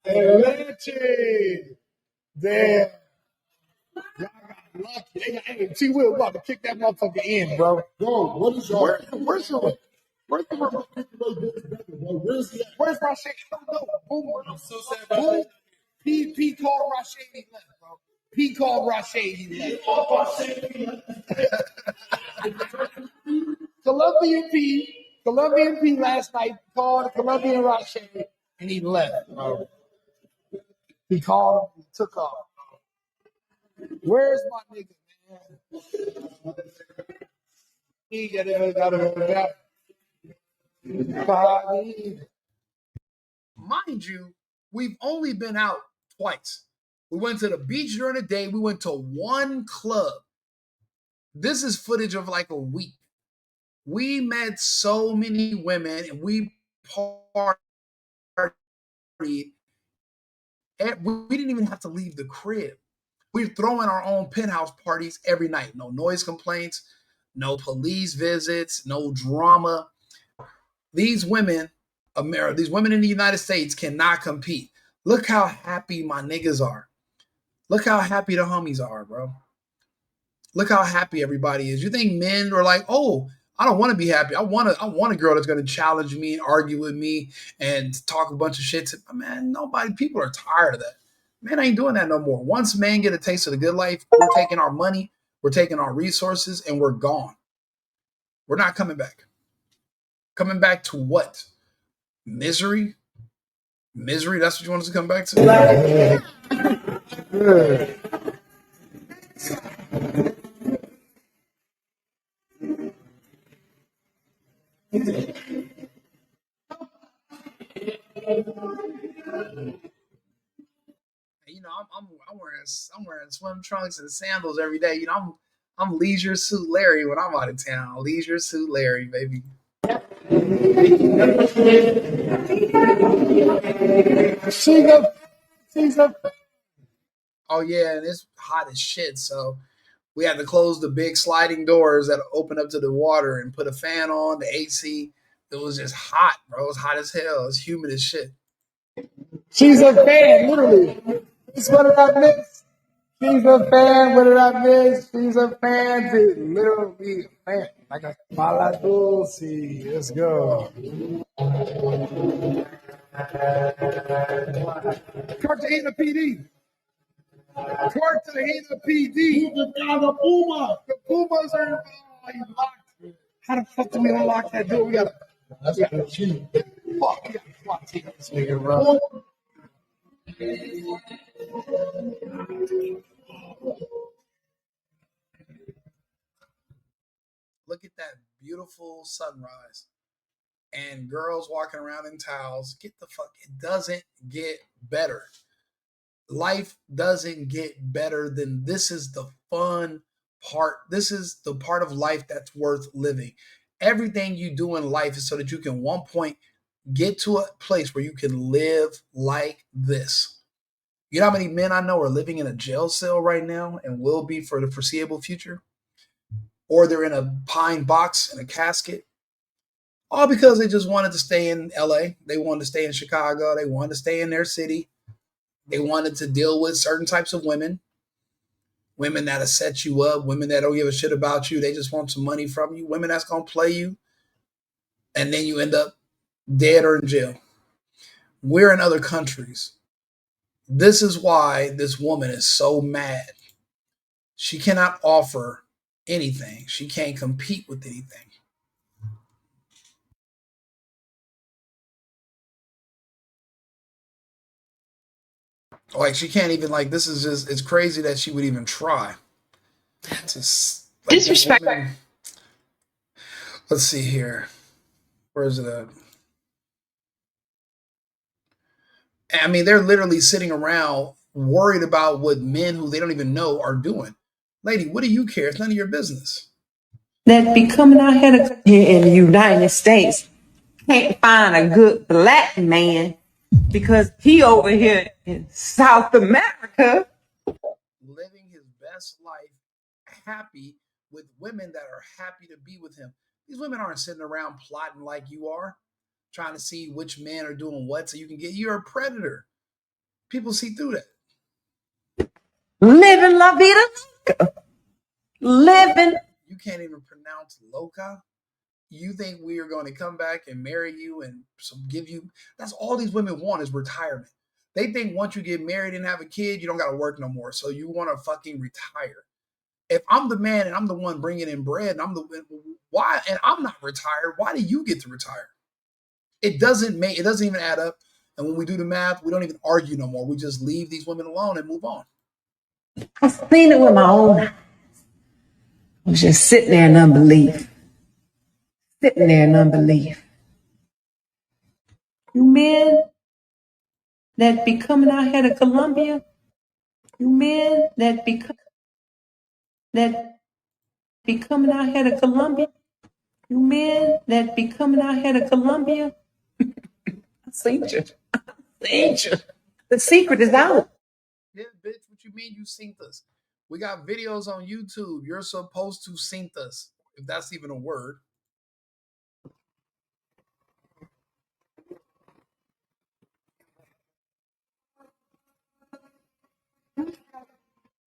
Speaker 4: Legend. Damn. Y'all got lucky. Hey, T. Will about to kick that motherfucker in, bro.
Speaker 7: Bro, what is y'all?
Speaker 4: Where's the Where's Rashay? No. Boom. Boom. P called Rashay. He left, bro. P called Rashay. He left. Colombian P last night called Colombian Rashay and he left, bro. He called him, he took off. Where's my nigga, man? He got it.
Speaker 2: Mind you, we've only been out twice. We went to the beach during the day. We went to one club. This is footage of like a week. We met so many women and we partied. We didn't even have to leave the crib. We're throwing our own penthouse parties every night. No noise complaints, no police visits, no drama. These women in the United States cannot compete. Look how happy my niggas are. Look how happy the homies are, bro. Look how happy everybody is. You think men are like, oh, I don't want to be happy. I want a girl that's going to challenge me and argue with me and talk a bunch of shit. Man, people are tired of that. Men ain't doing that no more. Once men get a taste of the good life, we're taking our money, we're taking our resources, and we're gone. We're not coming back. Coming back to what? Misery? Misery, that's what you want us to come back to? You know, I'm wearing swim trunks and sandals every day. You know, I'm Leisure Suit Larry when I'm out of town. Leisure Suit Larry, baby. Oh yeah, and it's hot as shit. So we had to close the big sliding doors that open up to the water and put a fan on the AC. It was just hot, bro. It was hot as hell. It's humid as shit.
Speaker 4: She's a fan, literally. It's what did I miss? She's a fan. What did I miss? She's a fan. She's literally a fan. Like a Mala Dulce. Let's go. Cartagena PD. Cartagena PD. The Puma. The Pumas are locked. How the fuck do we unlock that door? We gotta. That's a cheat. Fuck. We gotta fuck this nigga, bro.
Speaker 2: Look at that beautiful sunrise and girls walking around in towels. Get the fuck. It doesn't get better. Life doesn't get better than this. Is the fun part. This is the part of life that's worth living. Everything you do in life is so that you can one point get to a place where you can live like this. You know how many men I know are living in a jail cell right now and will be for the foreseeable future? Or they're in a pine box in a casket. All because they just wanted to stay in LA. They wanted to stay in Chicago. They wanted to stay in their city. They wanted to deal with certain types of women. Women that'll set you up. Women that don't give a shit about you. They just want some money from you. Women that's going to play you. And then you end up dead or in jail. We're in other countries. This is why this woman is so mad. She cannot offer anything. She can't compete with anything. Like she can't even like this is just it's crazy that she would even try. Like, disrespect. Let's see here. Where is it at? I mean, they're literally sitting around worried about what men who they don't even know are doing. Lady, what do you care? It's none of your business.
Speaker 3: That be coming out here in the United States can't find a good black man because he over here in South America
Speaker 2: living his best life, happy with women that are happy to be with him. These women aren't sitting around plotting like you are, trying to see which men are doing what so you can get. You're a predator. People see through that.
Speaker 3: living la vida loca. Living.
Speaker 2: You can't even pronounce loca. You think we are going to come back and marry you and give you? That's all these women want is retirement. They think once you get married and have a kid, you don't got to work no more. So you want to fucking retire. If I'm the man and I'm the one bringing in bread, and why? And I'm not retired. Why do you get to retire? It doesn't even add up. And when we do the math, we don't even argue no more. We just leave these women alone and move on.
Speaker 3: I've seen it with my own eyes. I was just sitting there in unbelief. Sitting there in unbelief. You men that be coming out here to Colombia, you men that be coming out here to Colombia, you men that be coming out here to Colombia, I seen you. The secret is out.
Speaker 2: Yeah, bitch, what you mean you synced us? We got videos on YouTube. You're supposed to sync us, if that's even a word.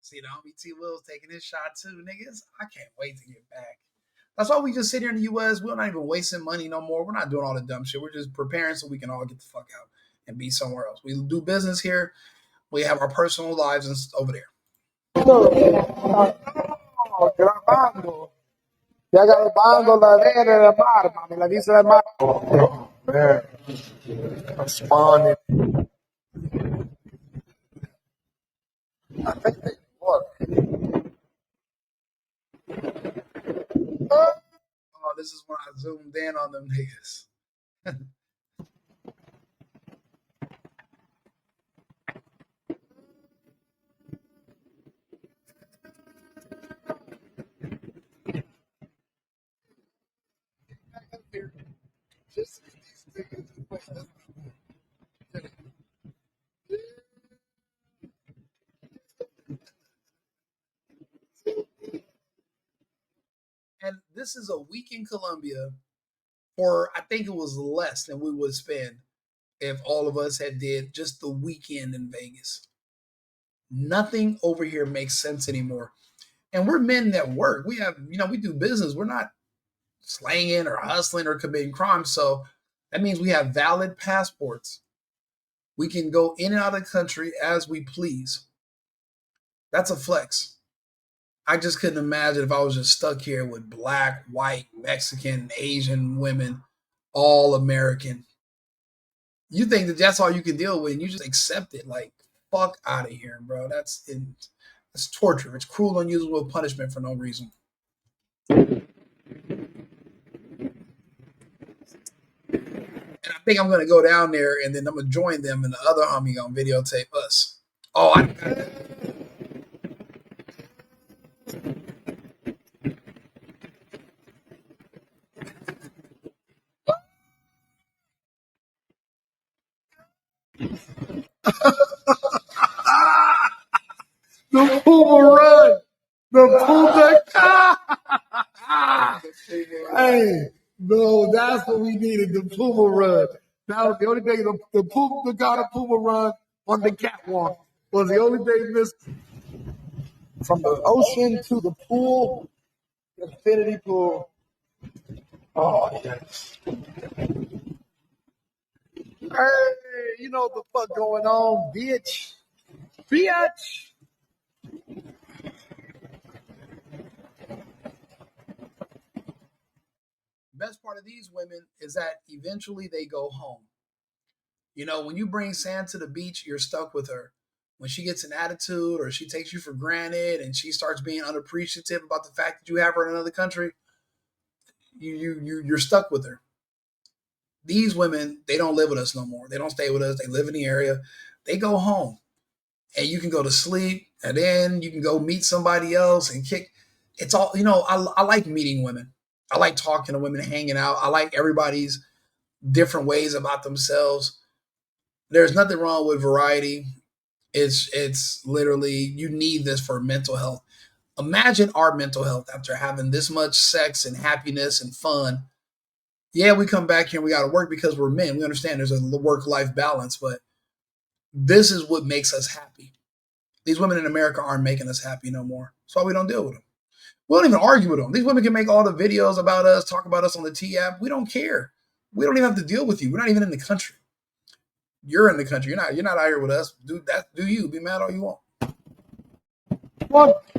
Speaker 2: See, the homie T. Will's taking his shot too, niggas. I can't wait to get back. That's why we just sit here in the U.S. We're not even wasting money no more. We're not doing all the dumb shit. We're just preparing so we can all get the fuck out and be somewhere else. We do business here. We have our personal lives and over there.
Speaker 4: Grabando. Ya grabando la arena del mar, mami, la dice del mar. Oh, man. I'm spawning. I think they work.
Speaker 2: Oh, this is when I zoomed in on them niggas. And this is a week in Colombia for, I think it was less than we would spend if all of us had did just the weekend in Vegas. Nothing over here makes sense anymore. And we're men that work. We have, we do business. We're not slanging or hustling or committing crimes. So that means we have valid passports. We can go in and out of the country as we please. That's a flex. I just couldn't imagine if I was just stuck here with black, white, Mexican, Asian women, all American. You think that that's all you can deal with, and you just accept it. Like, fuck out of here, bro. That's torture. It's cruel, unusual punishment for no reason. And I think I'm gonna go down there, and then I'm gonna join them, and the other homie gonna videotape us. Oh, I got that.
Speaker 4: The Puma run. The Puma. Hey, no, that's what we needed. The Puma run. That was the only thing. The Puma, the God of Puma run on the catwalk was the only thing missing. From the ocean to the pool, the infinity pool. Oh, yes. Hey, you know what the fuck going on, bitch? Bitch!
Speaker 2: Best part of these women is that eventually they go home. You know, when you bring sand to the beach, you're stuck with her. When she gets an attitude or she takes you for granted and she starts being unappreciative about the fact that you have her in another country, you're stuck with her. These women, they don't live with us no more. They don't stay with us. They live in the area. They go home, and you can go to sleep, and then you can go meet somebody else and kick. It's all, you know. I like meeting women. I like talking to women, hanging out. I like everybody's different ways about themselves. There's nothing wrong with variety. It's literally, you need this for mental health. Imagine our mental health after having this much sex and happiness and fun. Yeah, we come back here and we got to work because we're men. We understand there's a work-life balance, but this is what makes us happy. These women in America aren't making us happy no more. That's why we don't deal with them. We don't even argue with them. These women can make all the videos about us, talk about us on the T app. We don't care. We don't even have to deal with you. We're not even in the country. You're in the country. You're not out here with us. Do that. Do you be mad all you want?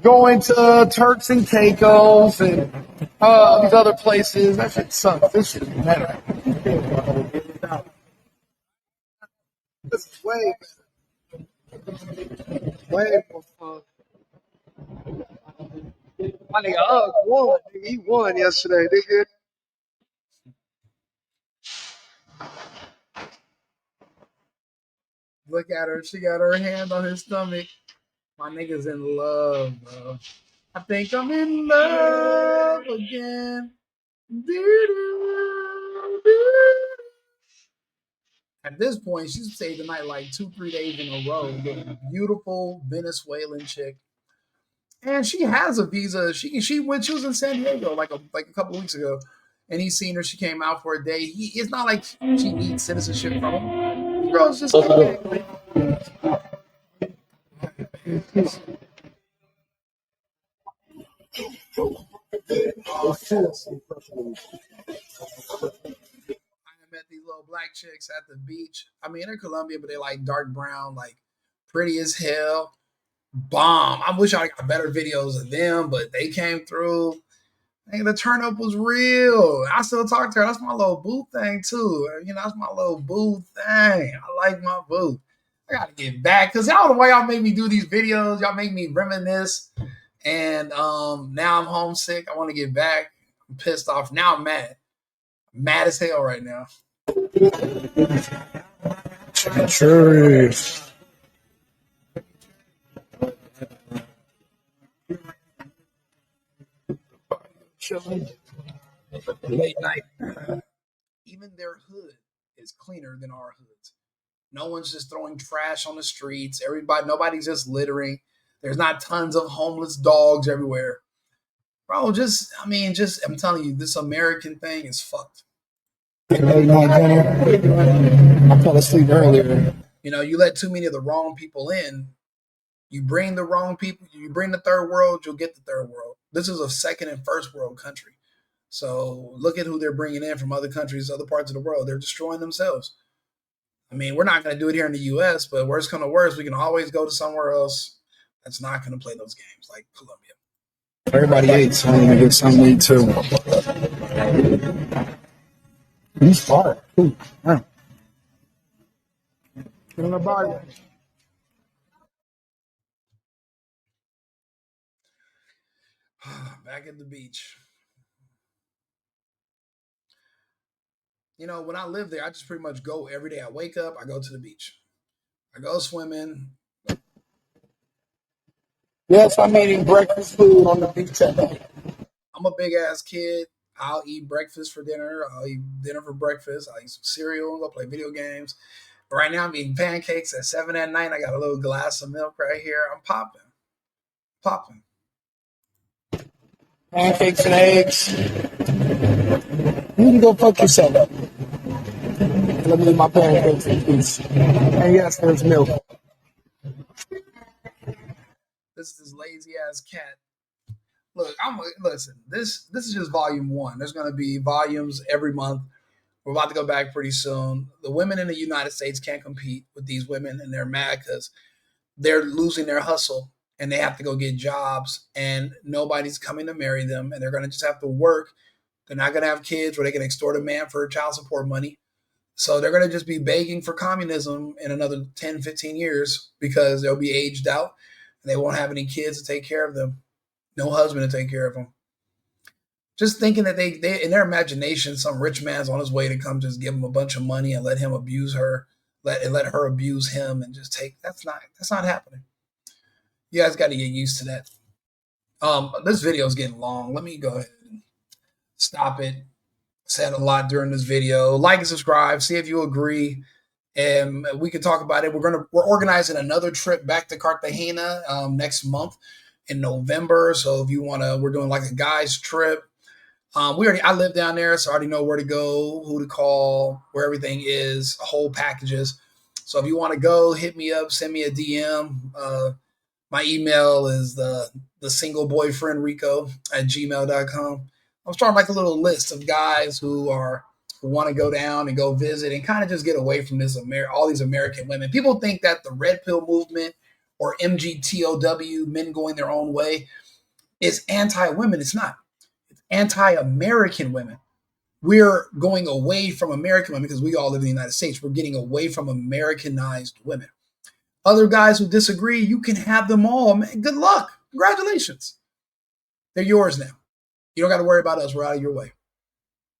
Speaker 4: Going to Turks and Caicos and these other places. That shit sucks. This shit is better. This is way better. Way more fun. My nigga won. Nigga, he won yesterday, nigga.
Speaker 2: Look at her. She got her hand on his stomach. My nigga's in love, bro. I think I'm in love again. At this point, she's stayed the night like 2-3 days in a row. The beautiful Venezuelan chick, and she has a visa. She was in San Diego like a couple of weeks ago, and he's seen her. She came out for a day. It's not like she needs citizenship from him. The girl's just okay. I met these little black chicks at the beach. I mean, they're Colombian, but they like dark brown, like pretty as hell. Bomb. I wish I got better videos of them, but they came through. Hey, the turn up was real. I still talk to her. That's my little boo thing too. You know, that's my little boo thing. I like my boo. I gotta get back because y'all the way y'all make me do these videos. Y'all make me reminisce, and now I'm homesick. I want to get back. I'm pissed off. Now I'm mad as hell right now.
Speaker 4: True. Chilling. Late night.
Speaker 2: Even their hood is cleaner than our hoods. No one's just throwing trash on the streets. Nobody's just littering. There's not tons of homeless dogs everywhere. Bro, I'm telling you, this American thing is fucked.
Speaker 4: Late night dinner. I fell asleep earlier.
Speaker 2: You know, you let too many of the wrong people in. You bring the wrong people, you bring the third world, you'll get the third world. This is a second and first world country. So look at who they're bringing in from other countries, other parts of the world. They're destroying themselves. I mean, we're not going to do it here in the U.S., but worst come to worst, we can always go to somewhere else that's not going to play those games, like Colombia.
Speaker 4: Everybody ate, so I'm gonna get something to eat too. He's far. Ooh, yeah. Get on the body.
Speaker 2: Back at the beach. You know, when I live there, I just pretty much go every day. I wake up, I go to the beach. I go swimming.
Speaker 4: Yes, I'm eating breakfast food on the beach at night.
Speaker 2: I'm a big ass kid. I'll eat breakfast for dinner. I'll eat dinner for breakfast. I'll eat some cereal. I'll play video games. But right now, I'm eating pancakes at 7 at night. I got a little glass of milk right here. I'm popping. Popping.
Speaker 4: Pancakes and eggs. You can go fuck yourself. Let me eat my pancakes in peace. And yes, there's milk.
Speaker 2: This is this lazy ass cat. Look, listen. This is just volume one. There's gonna be volumes every month We're about to go back pretty soon. The women in the United States can't compete with these women, and they're mad because they're losing their hustle and they have to go get jobs, and nobody's coming to marry them, and they're going to just have to work. They're not going to have kids where they can extort a man for child support money. So they're going to just be begging for communism in another 10, 15 years because they'll be aged out and they won't have any kids to take care of them, no husband to take care of them. Just thinking that they in their imagination, some rich man's on his way to come just give him a bunch of money and let him abuse her, let her abuse him and just take, that's not happening. You guys got to get used to that. This video is getting long. Let me go ahead and stop it. Said a lot during this video. Like and subscribe. See if you agree, and we can talk about it. We're organizing another trip back to Cartagena next month in November. So if you want to, we're doing like a guys trip. I live down there, so I already know where to go, who to call, where everything is, whole packages. So if you want to go, hit me up, send me a DM. My email is the singleboyfriend rico@gmail.com. I'm starting like a little list of guys who want to go down and go visit and kind of just get away from this all these American women. People think that the red pill movement or MGTOW, men going their own way, is anti-women. It's not. It's anti-American women. We're going away from American women because we all live in the United States. We're getting away from Americanized women. Other guys who disagree, you can have them all, man. Good luck. Congratulations. They're yours now. You don't got to worry about us. We're out of your way.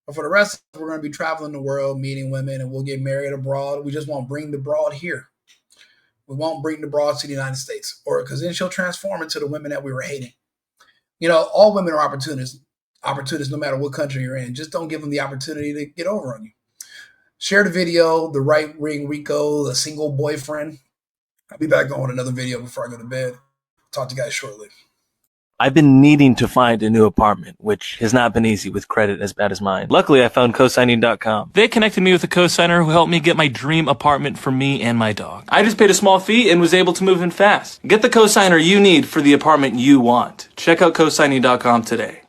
Speaker 2: But for the rest, we're going to be traveling the world, meeting women, and we'll get married abroad. We just won't bring the broad here. We won't bring the broad to the United States, or because then she'll transform into the women that we were hating. You know, all women are opportunists no matter what country you're in. Just don't give them the opportunity to get over on you. Share the video, The Right Ring Rico, the single boyfriend. I'll be back on another video before I go to bed. Talk to you guys shortly.
Speaker 1: I've been needing to find a new apartment, which has not been easy with credit as bad as mine. Luckily, I found cosigning.com. They connected me with a cosigner who helped me get my dream apartment for me and my dog. I just paid a small fee and was able to move in fast. Get the cosigner you need for the apartment you want. Check out cosigning.com today.